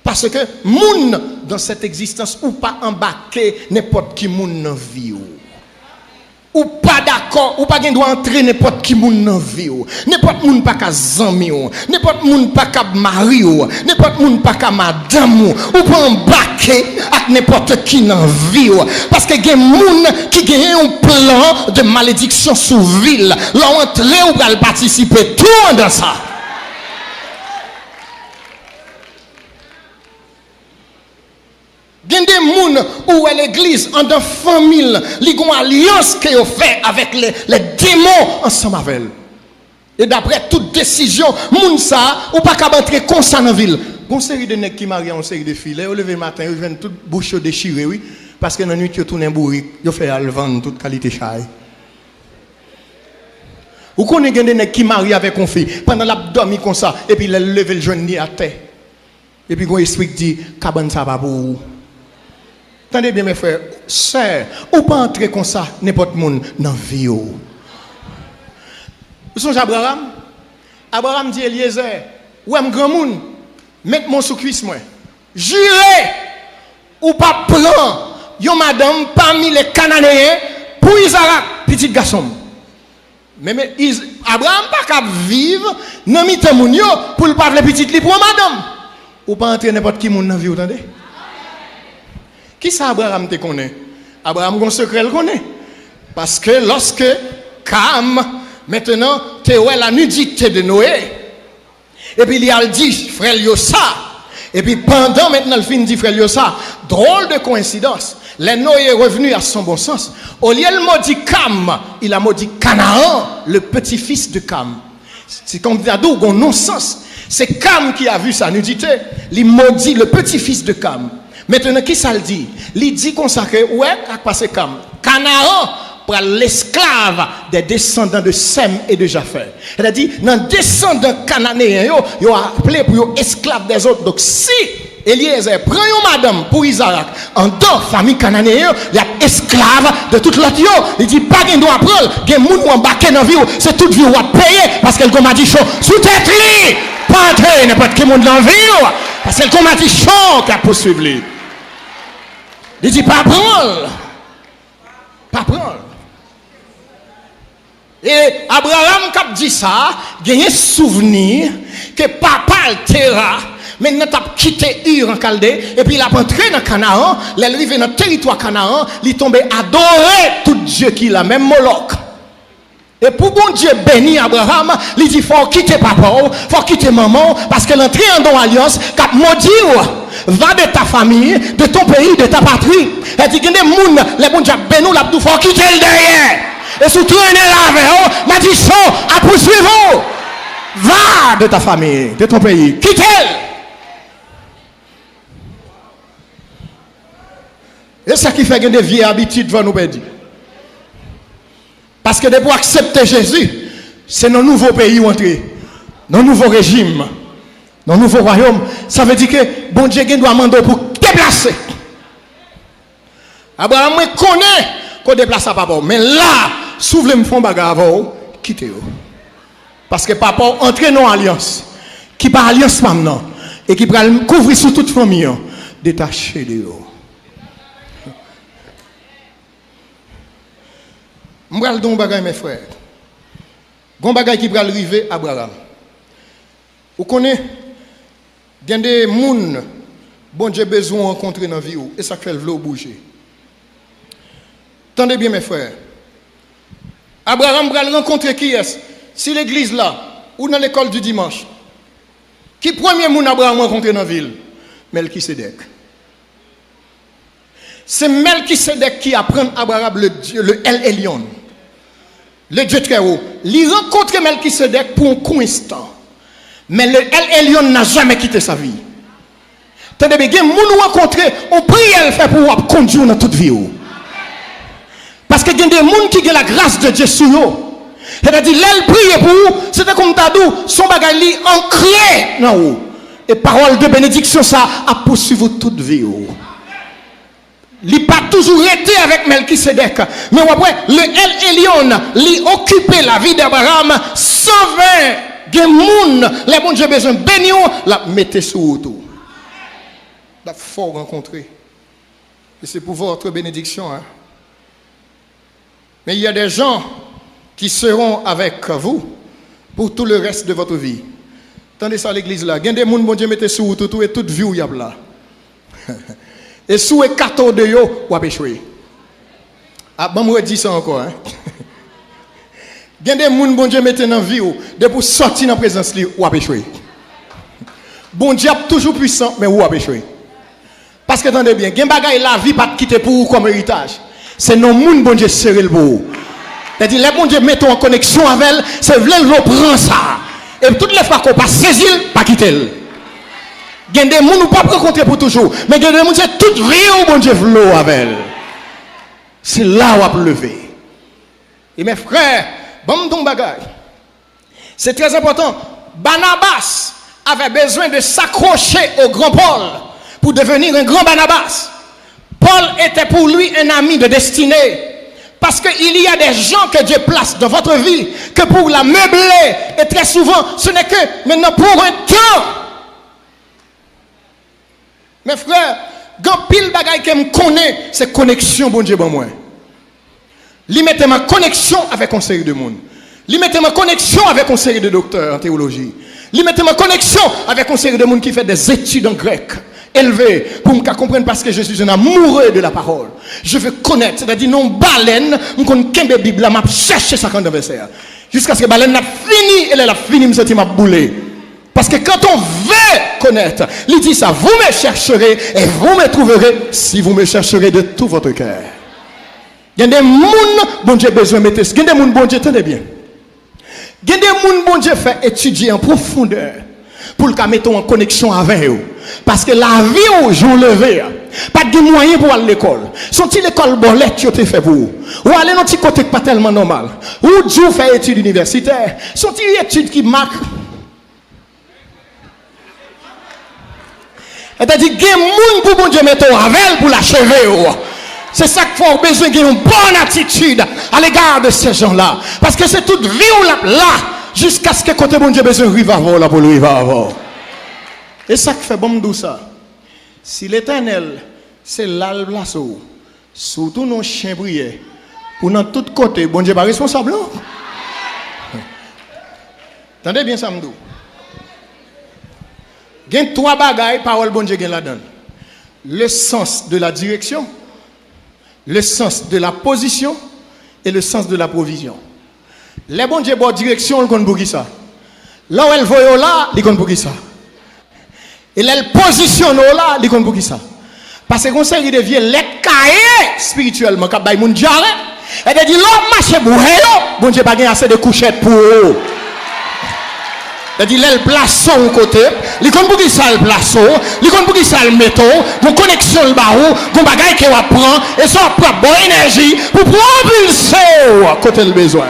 Parce que moun dans cette existence ou pas embarquer n'importe qui moun dans vie ou pas d'accord ou pas doit entrer n'importe qui moun dans vie n'importe moun pas ka zami n'importe moun pas ka mari n'importe moun pas ka madame ou pas embarquer avec n'importe qui dans vie parce que gen moun qui gagne un plan de malédiction sous ville l'entrer ou va participer tout dans ça. Il y a des gens où l'église, en de famille, ils ont une alliance qu'ils ont fait avec les démons ensemble avec elles. Et d'après toute décision, moun ça, ou pas qu'à entrer comme ça dans la ville. Une série de nègres qui marient une série de filles, au lever le matin, ils viennent toute bouche déchirée, oui, parce que dans la nuit, ils tournent un bourrique, ils font à vendre toute qualité chaille. Ou qu'on ait des nègres qui marient avec une fille, pendant l'abdomen comme ça, et puis ils lèvent le genou à terre. Et puis, quand l'esprit dit, cabane ça va pour vous. Attendez bien mes frères, sœurs, ou pas entrer comme ça, n'importe monde dans la vie. Vous songez Abraham? Abraham dit Eliezer, ou un grand monde, mettez mon sous cuisse moi. Jurez, ou pas prendre, yon madame parmi les Cananéens, pour Isaac, petit garçon. Mais Abraham pas capable vivre, non mitan moun yo, pour le parler petit li pour madame. Ou pas entrer n'importe qui monde dans la vie, vous entendez? Qui ça Abraham te connaît? Abraham a un secret, le connaît. Parce que lorsque Cam, maintenant, tu vois la nudité de Noé, et puis il a dit, frère Yosa, et puis pendant maintenant le film dit frère Yosa, drôle de coïncidence, les Noé est revenu à son bon sens. Au lieu de maudit Cam, il a maudit Canaan, le petit-fils de Cam. C'est comme dit Adou, un non-sens. C'est Cam qui a vu sa nudité, il maudit le petit-fils de Cam. Maintenant, qui ça le dit? Il dit consacré, ouais, à quoi c'est Cam? Canaan, pour l'esclave des descendants de Sem et de Japheth. Elle a dit, dans les descendants cananéens, ils ont appelé pour esclaves des autres. Donc, si Eliezer prend une madame pour Isaac, en deux familles cananéennes, il y a esclave de toute l'autre. Il dit, pas qu'il doit prendre, il y a des gens qui ont embarqué dans la vie, c'est toute vie qui va payer, parce qu'elle m'a dit chaud, sous tête li, pas entrer n'importe quel monde dans la vie, parce qu'elle m'a dit chaud qu'elle poursuivre lui. Il dit, pas prendre. Pas prendre. Et Abraham qui dit ça, il y a un souvenir que papa Terra, maintenant il a quitté Ur en Chaldée, et puis il a entré dans Canaan, il est arrivé dans le territoire Canaan, il est tombé adorer tout Dieu qu'il a, même Moloch. Et pour bon Dieu béni Abraham, il dit faut quitter papa, faut quitter maman, parce que l'entrée en don alliance, cap maudit, va de ta famille, de ton pays, de ta patrie. Et dit, il y a des gens, les bon Dieu béni, il faut quitter le derrière. Et surtout, il est là, m'a dit, chaud, à poursuivre. Va de ta famille, de ton pays, quitte-le. Et ça qui fait que des vieilles habitudes vont nous perdre. Parce que de pour accepter Jésus, c'est dans un nouveau pays où entrer, dans un nouveau régime, dans un nouveau royaume. Ça veut dire que bon Dieu doit demander pour déplacer. Abraham connaît qu'on déplace à papa. Mais là, si vous voulez me faire bagarre avant, quittez-vous. Parce que papa entre dans l'alliance, qui par alliance maintenant, et qui va couvrir sur toute famille, détaché de vous. Je vais vous dire mes frères. Il y a un bagage qui va arriver à Abraham. Vous connaissez, il y a des gens bon Dieu besoin de rencontrer dans la vie, et ça fait le bouger. Tendez bien mes frères. Abraham va rencontrer qui est-ce? Si l'église là, ou dans l'école du dimanche. Qui premier moun Abraham rencontré dans la ville? Melchisedec. C'est Melchisedec qui apprend à Abraham le El Elyon. Le Dieu très haut. Il rencontre Melchisedec pour un court instant. Mais le El Elyon n'a jamais quitté sa vie. Tenez bien, il y a des gens rencontrés, on prie elle fait pour conduire dans toute vie. Parce qu'il y a des gens qui ont la grâce de Dieu sur eux. C'est-à-dire, l'elle prie pour vous, c'était comme Tadou, son bagage li ancré dans vous. Et parole de bénédiction, ça a poursuivi toute vie. Il n'a pas toujours été avec Melchisedec. Mais après, le El Elyon, il occupé la vie d'Abraham 120 gens, les bons Dieu besoin de bénir, la mettez sous tout. Il faut rencontrer. Et c'est pour votre bénédiction. Hein? Mais il y a des gens qui seront avec vous pour tout le reste de votre vie. Attendez ça à l'église là. Il y a des gens, bon Dieu, mettez sous tout et toute vie où il y a là. Et sous les 14 de yo, ou a échoué. Ah, bon, moi, dis ça encore. Hein? Il y a des gens, bon Dieu, mettez dans la vie où, de pour sortir dans la présence, ou a échoué. Bon Dieu, toujours puissant, mais ou a échoué. Parce que, attendez bien, il y a des gens, la vie pas quitter pour vous comme héritage. C'est non moun bon Dieu serré le beau. C'est-à-dire, les bon Dieu mettons en connexion avec elle, c'est vrai l'on prend ça. Et toutes les fois qu'on passe saisir, pas quitter. Il y a des gens qui ne pas rencontrer pour toujours. Mais il y a des gens qui sont toute vie où bon Dieu veut avec elle. C'est là où on peut lever. Et mes frères, bon ton bagage. C'est très important. Barnabas avait besoin de s'accrocher au grand Paul pour devenir un grand Barnabas. Paul était pour lui un ami de destinée. Parce qu'il y a des gens que Dieu place dans votre vie que pour la meubler. Et très souvent, ce n'est que maintenant pour un temps. Mes frères, quand pile bagaille que me connaît, c'est connexion, bon Dieu, bon moi. Lui mettez ma connexion avec un série de monde. Lui mettez ma connexion avec une série de docteurs en théologie. Lui mettez ma connexion avec une série de monde qui fait des études en grec. élevé pour me comprendre parce que je suis un amoureux de la parole. Je veux connaître, c'est-à-dire non baleine, je connais la Bible, je cherche 50 versets. Jusqu'à ce que baleine a fini, elle a fini, je me suis boulé. Parce que quand on veut connaître, il dit ça, vous me chercherez et vous me trouverez si vous me chercherez de tout votre cœur. Il y a des gens, bon Dieu, besoin de mettre. Il y a des gens, bon Dieu, tenez bien. Il y a des gens, bon Dieu, fait étudier en profondeur pour le mettre en connexion avec eux. Parce que la vie au jour levé, pas de moyens pour aller à l'école. Sont-ils l'école bolette qui a été fait pour vous? Ou aller dans un petit côté pas tellement normal? Ou Dieu fait études universitaires? Sont-ils études qui marquent? C'est-à-dire qu'il y a des gens pour bon Dieu mettre avec pour l'achever. C'est ça qu'il faut besoin d'une bonne attitude à l'égard de ces gens-là. Parce que c'est toute vie où là, jusqu'à ce que côté bon Dieu besoin de vivre là pour le vivre. Et ça qui fait bon tout ça. Si l'Éternel, c'est là le place, surtout nos chiens brillés, pour dans tous côtés, bon Dieu pas responsable. Non? Attendez bien ça, m'dou. Il y a 3 bagailles, parole bon Dieu là-dedans. Le sens de la direction, le sens de la position et le sens de la provision. Les bon Dieu bonne direction, ils connaissent pour ça. Là où elle voit là, ils connaissent pour ça. Et là, elle positionne là, ils connaissent pour ça. Parce que comme ça, il devient les cahiers spirituellement, quand il y a des gens et il dit, l'homme marche pour eux, bon Dieu pas assez de couchettes pour eux. C'est-à-dire, il place son côté, il connaît pour qui ça le place, il connaît pour qui ça le métaux, pour connexion le barreau, pour bagaille qu'il va prendre, et ça prend bonne énergie pour propulser côté le besoin.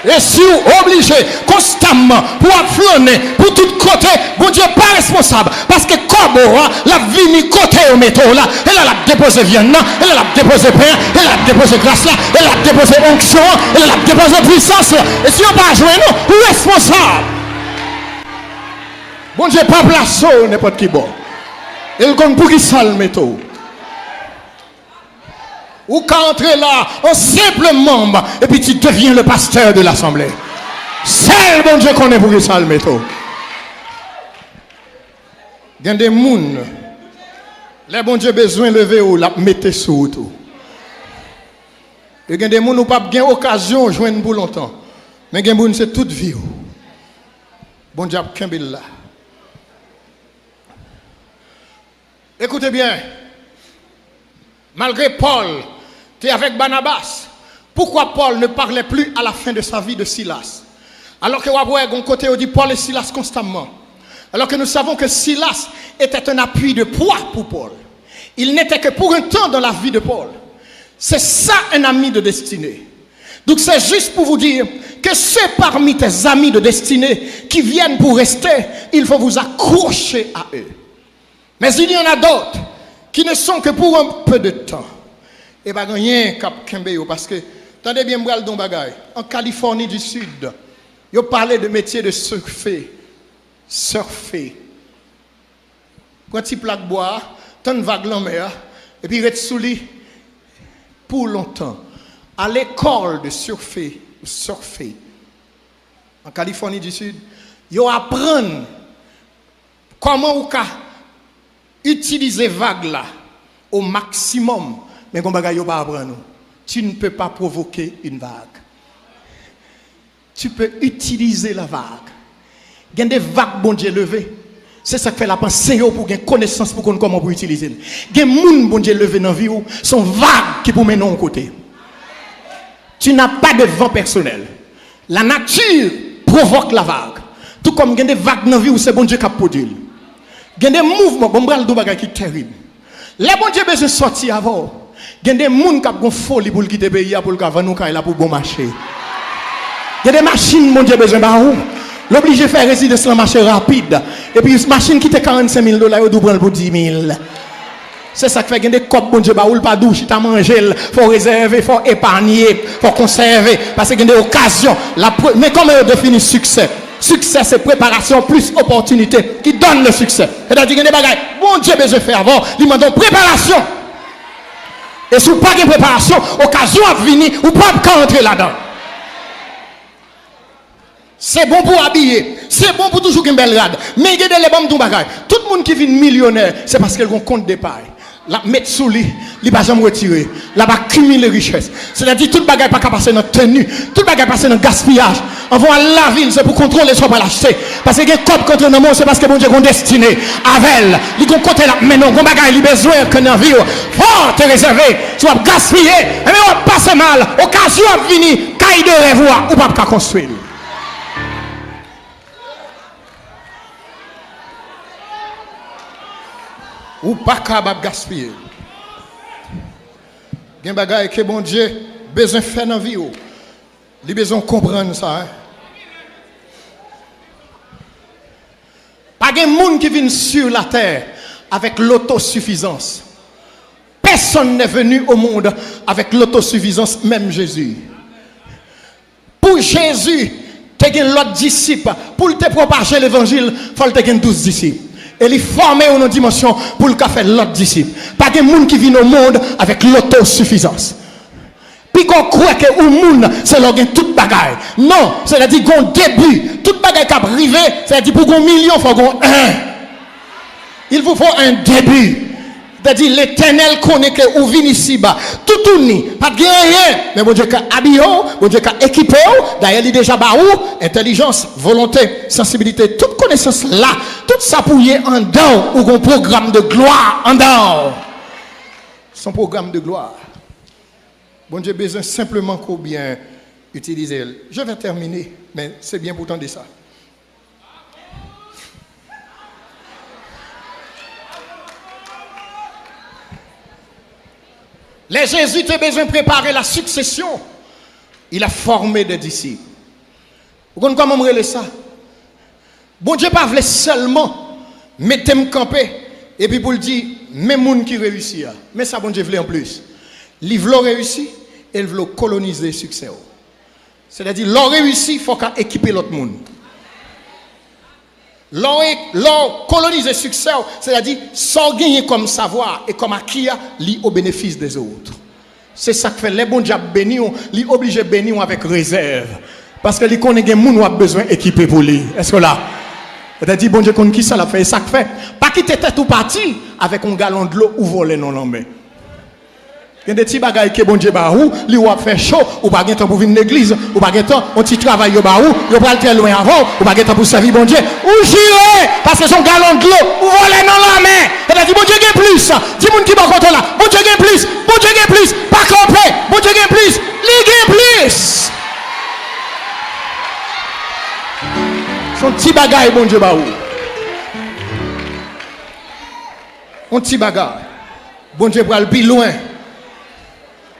Et si vous obligez constamment pour flâner, pour tout côté, bon Dieu pas responsable. Parce que comme la vie ni côté au métaux là, elle a déposé viande, elle a déposé pain, elle a déposé grâce là, elle a déposé onction, elle a déposé puissance là. Et si on pas jouer nous, vous responsable. Bon Dieu pas placé n'importe qui bon. Il compte pour qui ça le métaux. Ou qu'à entrer là, en simple membre, et puis tu deviens le pasteur de l'assemblée. C'est le bon Dieu qu'on est pour ça le métaux. Il y a des gens, les bon Dieu besoin de lever ou la mettre sous tout. Il y a des gens qui n'ont pas bien occasion de joindre pour longtemps. Mais il y a des gens c'est toute vie. Bon Dieu a là. Écoutez bien. Malgré Paul, tu es avec Barnabas. Pourquoi Paul ne parlait plus à la fin de sa vie de Silas? Alors que on côté on dit Paul et Silas constamment. Alors que nous savons que Silas était un appui de poids pour Paul. Il n'était que pour un temps dans la vie de Paul. C'est ça un ami de destinée. Donc c'est juste pour vous dire que ceux parmi tes amis de destinée qui viennent pour rester, il faut vous accrocher à eux. Mais il y en a d'autres qui ne sont que pour un peu de temps. Et pas rien cap Kembeyo parce que attendez bien bral don bagay. En Californie du Sud, ils parlaient de métier de surfer. Quand tu plaques bois, tant de vagues en mer et puis reste sous lui pour longtemps. À l'école de surfer en Californie du Sud, ils apprennent comment ou utiliser vague là au maximum. Mais comme bagaille pas apprendre, tu ne peux pas provoquer une vague. Tu peux utiliser la vague. Il y a des vagues bon Dieu levées. C'est ça que fait la pensée pour gagner connaissance pour qu'on comment pour utiliser. Il y a des gens bon Dieu levé dans vie sont vagues qui pour mener en côté. Tu n'as pas de vent personnel. La nature provoque la vague. Tout comme il y a des vagues dans vie où c'est bon Dieu qui a produit. Il y a des mouvements, bon bral do bagay qui terrible. Les bon Dieu besoin sortir avant. Il y a des gens qui ont folie pour quitter le pays pour le vendre nous là pour bon marché. Il y a des machines bon Dieu besoin ba ou. L'obligé de faire résidence dans le marché rapide. Et puis une machine qui te $45,000 il doit prendre pour 10 000. C'est ça qui fait qu'il y a des copes bon Dieu ba ou pas douche, tu as mangé, faut réserver, faut épargner, faut conserver parce qu'il y a des occasions. Mais comment on définit succès? Succès, c'est préparation plus opportunité qui donne le succès. C'est-à-dire qu'il y a des bagages. Bon Dieu, besoin de faire avant. Il demande préparation. Et si vous n'avez pas de préparation, occasion à venir, ou pas qu'à entrer là-dedans. C'est bon pour habiller, c'est bon pour toujours une belle rade. Mais il y a des bonnes tout bagage. Tout le monde qui vit millionnaire, c'est parce qu'elle a un compte d'épargne. La mettre sous lui, il va jamais retirer. La va cumuler richesse. C'est-à-dire tout le bagage pas passer dans tenue, tout le bagage passer dans gaspillage. On va à la ville, c'est pour contrôler ce qu'on va l'acheter. Parce que les copes contre le monde, c'est parce que bon Dieu est destiné avec elle. Il a côté là, mais non, bon bagage il a besoin que dans la vie, fort te réserver. Tu vas gaspiller, mais on va passer mal. Occasion à venir, caille de rêve ou pas construire. Ou pas capable de gaspiller. Il y a des choses que bon Dieu a besoin de faire dans la vie. Il a besoin de comprendre ça. Hein? Pas de monde qui vient sur la terre avec l'autosuffisance. Personne n'est venu au monde avec l'autosuffisance, même Jésus. Pour Jésus, tu as l'autre disciple. Pour te propager l'évangile, il faut que tu aies 12 disciples. Et il forme une dimension pour le faire l'autre disciple. Pas de monde qui vient au monde avec l'autosuffisance. Puis qu'on croit que le monde, c'est là tout bagaille. Non, c'est-à-dire qu'on début, tout bagaille qui a privé, c'est-à-dire pour qu'on million, il faut qu'on un. Il vous faut un début. C'est-à-dire l'éternel connaît que vous venez ici-bas. Tout uni, pas de rien. Mais bon Dieu a habillé, bon Dieu a équipé. D'ailleurs, il est déjà bas où? Intelligence, volonté, sensibilité, toute connaissance là. Tout ça pour y en dedans. Ou un programme de gloire en dedans. Son programme de gloire. Bon Dieu a besoin simplement qu'on bien utiliser. Je vais terminer, mais c'est bien pourtant de ça. Les Jésuites ont besoin de préparer la succession. Il a formé des disciples. Vous comprenez comment on ça? Bon Dieu pas voulu seulement mettre me camper et puis pour le dire, même monde qui réussit. Mais ça, bon Dieu voulait en plus. Il veut réussir et il veut coloniser le succès. C'est-à-dire, l'on réussit, il faut équiper l'autre monde. L'on colonise le succès, c'est-à-dire, sans gagner comme savoir et comme acquis, li au bénéfice des autres. C'est ça que fait les bons diables bénis, li obligé bénir avec réserve. Parce que li connaît que moun a besoin d'équiper pour lui. Est-ce que là? C'est-à-dire, bon Dieu, qu'on qui ça l'a fait, ça que fait. Pas quitter tête ou parti avec un galon de l'eau ou voler non l'homme. Il y a des petits bagages qui bon Dieu barou, li ou a fait chaud, ou pas temps pour venir l'église, ou pas temps on petit travail au barou, ou pas très loin avant, ou pas temps pour servir bon Dieu, ou juré parce que son galon de l'eau, ou voler non la main. C'est-à-dire bon Dieu gagne plus. Dis moun qui bon contre là, bon Dieu gagne plus, bon Dieu gagne plus, pas camper, bon Dieu gagne plus, li gagne plus. Son petit bagage bon Dieu barou. Un petit bagage. Bon Dieu pour aller plus loin.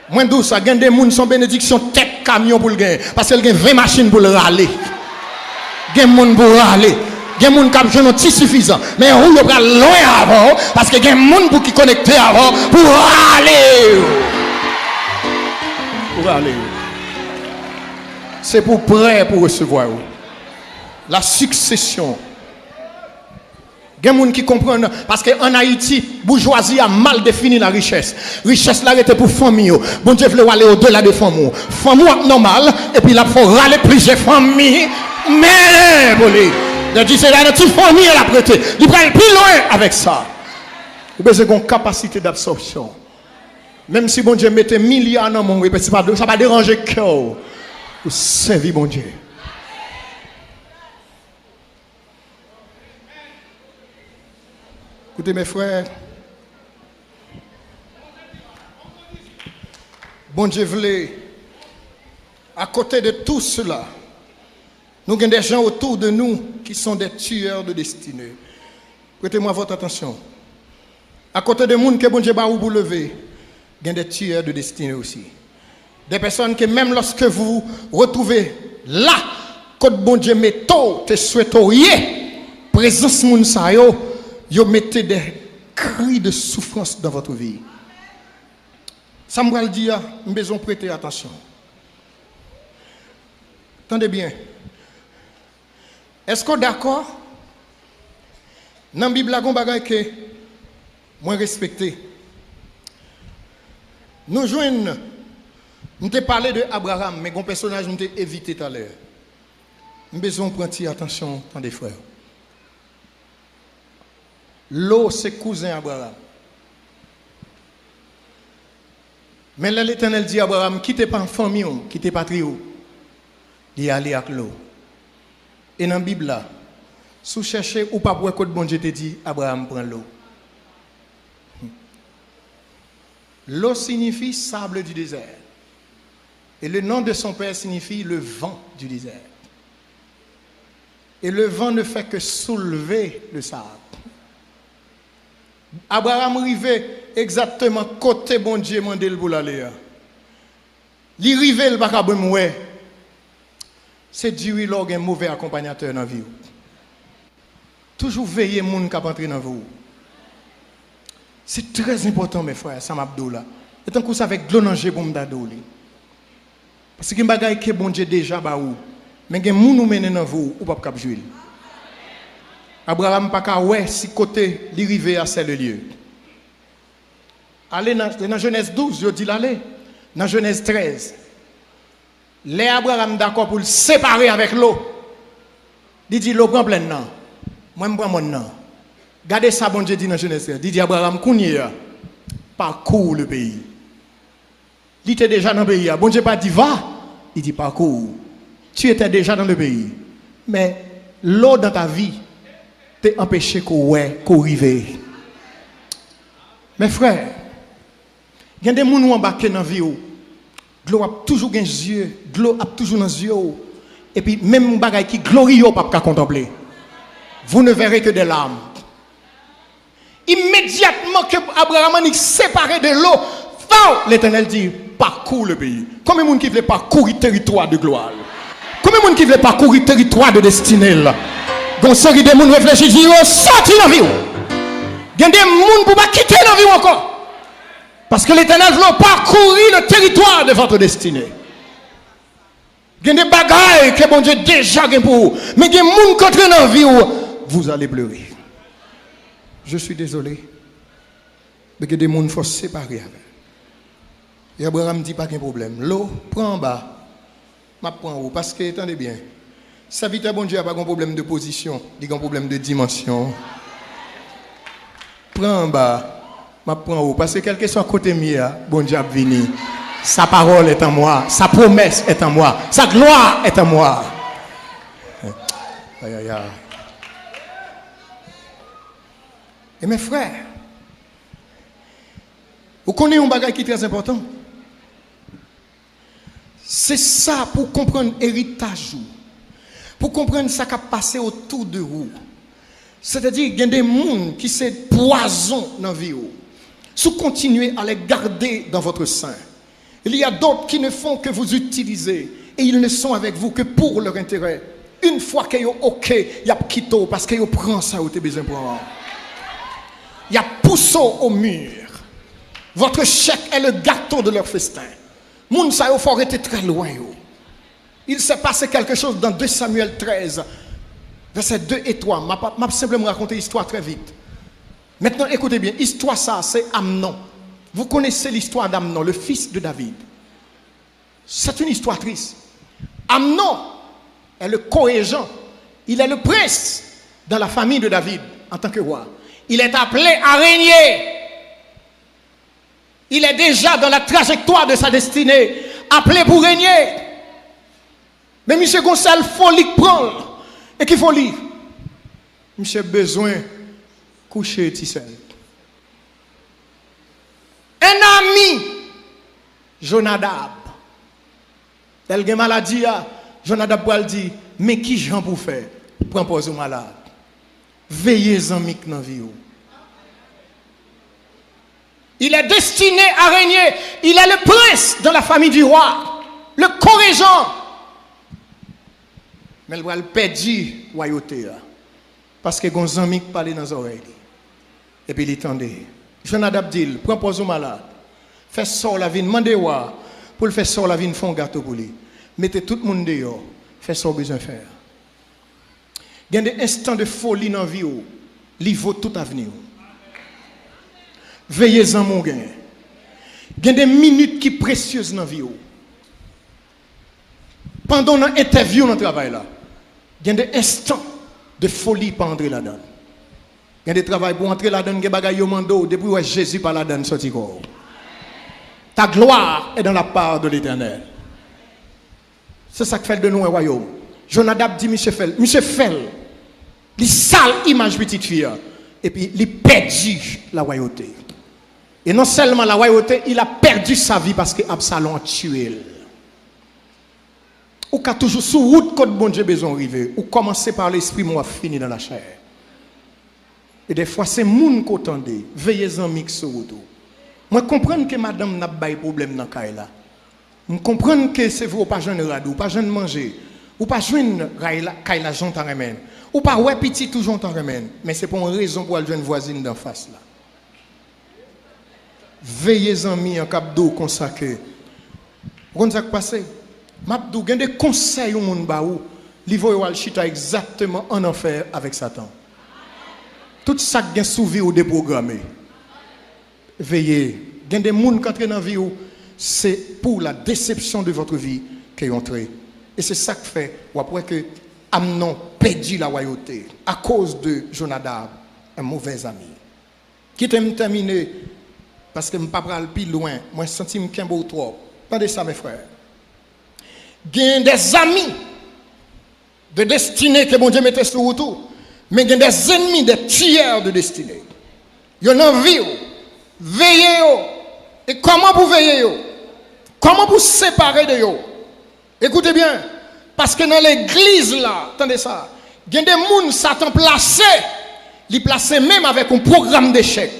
Moins douce, ça gagne des gens sans bénédiction, tête camion pour le gagner. Parce qu'il y a 20 machines pour le râler. Il y a des gens pour râler. Il y a des gens qui ont petit suffisant. Mais on va loin avant. Parce qu'il y a des gens pour qui connecter avant pour râler. Pour râler. C'est pour prêt pour recevoir. La succession. Il y a des gens qui comprennent, parce qu'en Haïti, bourgeoisie a mal défini la richesse. Richesse là était pour famille. Bon Dieu voulait aller au-delà des familles. Famille normal, et puis là, il faut râler plusieurs familles. Mais, bon, dit c'est la petite famille à la prêter. Il va aller plus loin avec ça. Vous avez une capacité d'absorption. Même si bon Dieu mettait milliards dans mon monde, ça va déranger le cœur. Pour servir bon Dieu. Écoutez mes frères, bon Dieu voulait, à côté de tout cela, nous avons des gens autour de nous qui sont des tueurs de destinée. Prêtez-moi votre attention. À côté des gens que bon Dieu va vous lever, il y a des tueurs de destinée aussi. Des personnes que même lorsque vous retrouvez là, quand bon Dieu met tôt, te souhaiteriez, présence moun sa yo, vous mettez des cris de souffrance dans votre vie. Ça me va le dire, nous devons prêter attention. Attendez bien. Est-ce que d'accord? Dans la Bible, il y a des choses que moi respecté. Nous jouons, nous t'ai parlé de Abraham, mais un personnage nous t'ai évité tout à l'heure. besoin de prendre attention dans des frères. L'eau, c'est cousin Abraham. Mais là, l'Éternel dit à Abraham, quittez pas famille, quittez pas trio. Il allé avec l'eau. Et dans la Bible là, si vous cherchez ou pas pour que bon Dieu te dit, Abraham prend l'eau. L'eau signifie sable du désert. Et le nom de son père signifie le vent du désert. Et le vent ne fait que soulever le sable. Abraham arrivait exactement côté bon Dieu mandé pour l'aller. Il arrivait le bakabem ouais. C'est Dieu qui a un mauvais accompagnateur dans la vie. Toujours veiller moun qui entrer dans vous. C'est très important mes frères, ça m'abdou là. Et tant que ça avec de l'eau pour m'dadou. Parce que bagay que bon Dieu déjà ba ou. Mais gen moun ou mène dans vous ou pas cap jouer. Abraham pas ka ouais si côté li rivé à c'est le lieu. Allez dans Genèse 12, je dis l'aller. Dans Genèse 13. Les Abraham d'accord pour le séparer avec l'eau. Il dit l'eau prend plein non. Moi je prends mon nom. Regardez ça bon Dieu dit dans Genèse 13. Il dit Abraham kounye parcours le pays. Il était déjà dans le pays. Bon Dieu pas dit va, il dit parcours. Tu étais déjà dans le pays. Mais l'eau dans ta vie t'a empêché qu'on arrive. Mes frères, il y a des gens qui ont embarqué dans la vie. De l'eau a toujours dans les yeux. De l'eau a toujours dans les yeux. Et puis même les choses qui glorieux pas contempler. Vous ne verrez que des larmes. Immédiatement que Abraham est séparé de l'eau, l'Éternel dit parcours le pays. Combien de gens qui veulent parcourir le territoire de gloire? Combien de gens qui veulent parcourir le territoire de destinée? Donc, série de gens réfléchissent, disent sorti dans la vie. Il y a des gens qui ne pas quitter la vie encore. Parce que l'Éternel veut parcourir le territoire de votre destinée. Il y a des bagailles que bon Dieu déjà pour vous. Mais il y a des gens qui entrent dans la vie où vous allez pleurer. Je suis désolé. Mais il y a des gens qu'il faut se séparer avec. Et Abraham dit pas de problème. L'eau, prends en bas. Je prends en haut. Parce que, attendez bien, ça vite bon Dieu n'a pas de problème de position, il a un problème de dimension. Prends en bas, je prends en haut. Parce que quel que soit côté mien, bon Dieu a venu. Sa parole est en moi, sa promesse est en moi, sa gloire est en moi. Aïe, aïe, aïe. Et mes frères, vous connaissez un bagage qui est très important. C'est ça pour comprendre l'héritage. Pour comprendre ce qui a passé autour de vous. C'est-à-dire qu'il y a des gens qui sont poison dans la vie. Si vous continuez à les garder dans votre sein, il y a d'autres qui ne font que vous utiliser. Et ils ne sont avec vous que pour leur intérêt. Une fois qu'ils sont OK, il y a quitté parce qu'ils prennent ça où tu as besoin de prendre. Il y a poussé au mur. Votre chèque est le gâteau de leur festin. Moun sa yo faut être très loin. Il s'est passé quelque chose dans 2 Samuel 13, versets 2 et 3. Je vais simplement raconter l'histoire très vite. Maintenant, écoutez bien. L'histoire, ça, c'est Amnon. Vous connaissez l'histoire d'Amnon, le fils de David. C'est une histoire triste. Amnon est le co-régent. Il est le prince dans la famille de David en tant que roi. Il est appelé à régner. Il est déjà dans la trajectoire de sa destinée, appelé pour régner. Mais M. Gonçalves, il faut lui prendre. Et qu'il faut lui. M. besoin de coucher Tissel. Un ami, Jonadab. Tel que maladie, Jonadab pour dire, mais qui j'en pour faire? Prends pause au malade. Veillez en mic dans la vie. Il est destiné à régner. Il est le prince dans la famille du roi. Le co-régent. Mais il va le perdre royauté. Parce que les amis parlent dans les oreilles. Et puis il tendait. Jonadab dit, prends pause au malade. Fais sort la vie, demandez-moi. Pour le faire sort la vie, font un gâteau pour lui. Mettez tout le monde dehors. Fais ce qu'on a besoin de faire. Il y a des instants de folie dans la vie. Il vaut tout avenir. Veillez-en mon gain. Il y a des minutes qui sont précieuses dans la vie. Pendant l'interview dans le travail là, Il y a des instants de folie pour entrer là-dedans. Il y a des travail pour entrer là-dedans, il y a des bagailles au mando, depuis où Jésus par là-dedans sorti corps. Ta gloire est dans la part de l'Éternel. C'est ça qui fait de nous un royaume. Jonadab dit, monsieur Fel, les sales images petite fille, et puis il perdu la royauté. Et non seulement la royauté, il a perdu sa vie parce que Absalom a tué. Ou qu'a toujours sous route quand bon Dieu besoin arriver, ou commencer par l'esprit, moi fini dans la chair. Et des fois c'est moun qu'entendez, veillez en mix sur route. Moi comprends que madame n'a pas de problème dans Kaila. Je comprends que c'est vous pas jeune radou, pas jeune manger, ou pas jeune Kaila j'entends remène, ou pas ouais petit tout j'entends remène, mais c'est pour une raison pour aller jeune voisine d'en face là. Veillez en mi en cap d'eau consacré. Vous savez ce qui passe? Mabdou, il y a des conseils au monde baou, l'Ivo al chita exactement en enfer avec Satan. Tout ça qui est sous-vie ou déprogrammé. Veillez. Il y a des gens qui entrent dans la vie, c'est pour la déception de votre vie qu'ils entrent. Et c'est ça qui fait, ou après que Amnon perdit la royauté à cause de Jonadab, un mauvais ami. Qui t'aime terminer, parce que je ne peux pas aller plus loin, moi je sens que je suis beau trop. Attendez ça, mes frères. Il y a des amis de destinée que mon Dieu mettait sur tout, mais il y a des ennemis, des tueurs de destinée. Il y a une envie, veillez. Et comment vous veillez? Comment vous séparer de eux? Écoutez bien, parce que dans l'église là, attendez ça, il y a des gens Satan placé, il placé même avec un programme d'échec.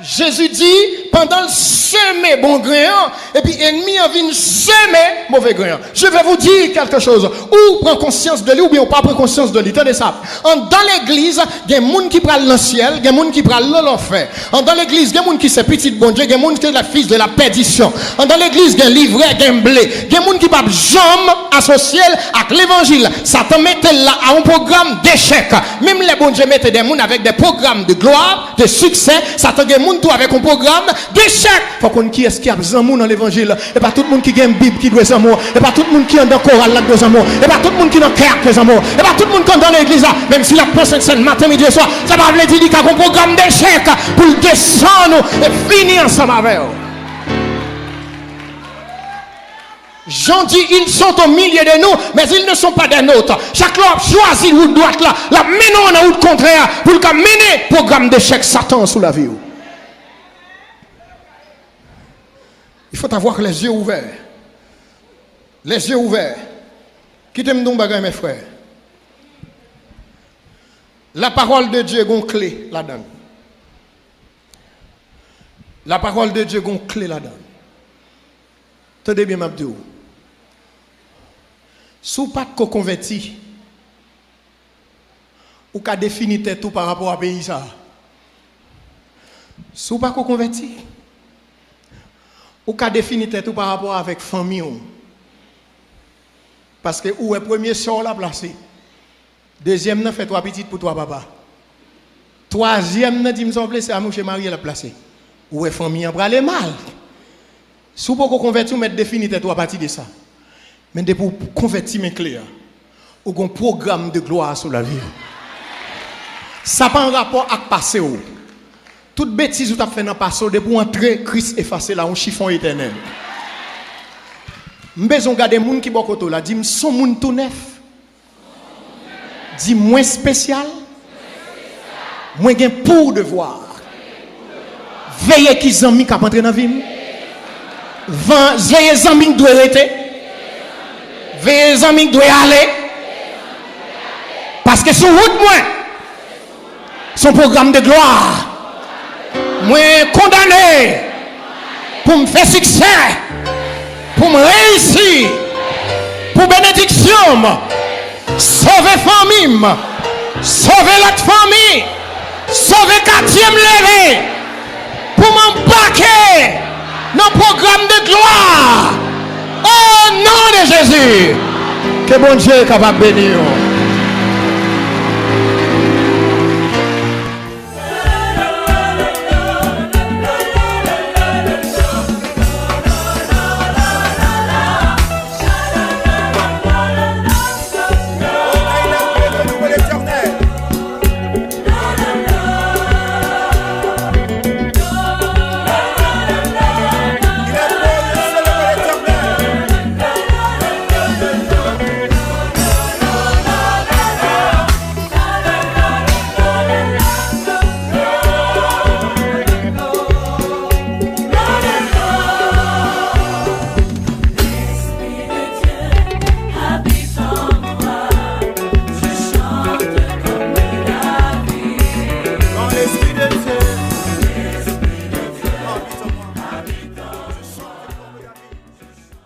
Jésus dit, pendant le semer bon grain, et puis ennemi a venu semer mauvais grain. Je vais vous dire quelque chose. Ou prend conscience de lui, ou bien pas prend conscience de lui. Tenez ça. Dans l'église, il y a des gens qui prennent le ciel, il y a des gens qui prennent l'enfer. Dans l'église, il y a des gens qui sont petits bon Dieu, il y a des gens qui sont la fils de la perdition. Dans l'église, il y a un livret, il y a un blé. Il y a des gens qui ne peuvent jamais associer avec l'évangile. Satan mettait là à un programme d'échec. Même les bon Dieu mettaient des gens avec des programmes de gloire, de succès. Satan a tout avec un programme d'échec. Il faut qu'on qui est-ce qui a besoin dans l'évangile. Et pas tout le monde qui a une Bible qui doit s'amour. Et pas tout le monde qui est dans le choral là doit s'amour. Et pas tout le monde qui est dans le cœur qui s'amour. Et pas tout le monde qui est dans l'église là. Même si la personne c'est le matin, midi et soir, ça va veut dire qu'il y a un programme d'échec pour le descendre et finir ensemble avec eux. Jean dit, ils sont au milieu de nous, mais ils ne sont pas des nôtres. Chaque loi choisit où doit là. La menons en route contraire pour le mener programme d'échec Satan sous la vie. Il faut avoir les yeux ouverts. Les yeux ouverts. Qui t'aime donc bagay mes frères? La parole de Dieu a une clé là-dedans. La parole de Dieu a une clé là-dedans. Tenez bien, Mabdou. Si vous n'êtes pas converti, ou qu'à définir tout par rapport à pays ça. Si vous n'êtes pas converti, ou qu'à définir tout par rapport avec famille. Parce que où est premier sort la placé. Deuxième n'a fait 3 petites pour 3 papa. Troisième n'a dit me semble c'est à mon chez Marie la placé. Où est famille en bralé mal. Si vous pouvez convertir, mettre définir tout à partir de ça. Mais pour convertir mes clés, ou un programme de gloire sur la vie. Ça n'a pas un rapport avec le passé. Toute bêtise que tu as fait dans le passé, pour entrer, Christ effacé là, un chiffon éternel. Je vais regarder les gens qui sont côté là, dis son monde tout neuf. Dis moins spécial. Moins gain pour devoir. Veillez qui zami qui entrer dans la vie. Veillez zami qui doit arrêter. Veillez zami qui doit aller. Parce que sur route moi, son programme de gloire. Moi condamné pour me faire succès, pour me réussir, pour bénédiction, sauver famille, sauver l'autre famille, sauver 4e levé, pour m'embarquer dans le programme de gloire. Au nom de Jésus, que bon Dieu est capable de bénir.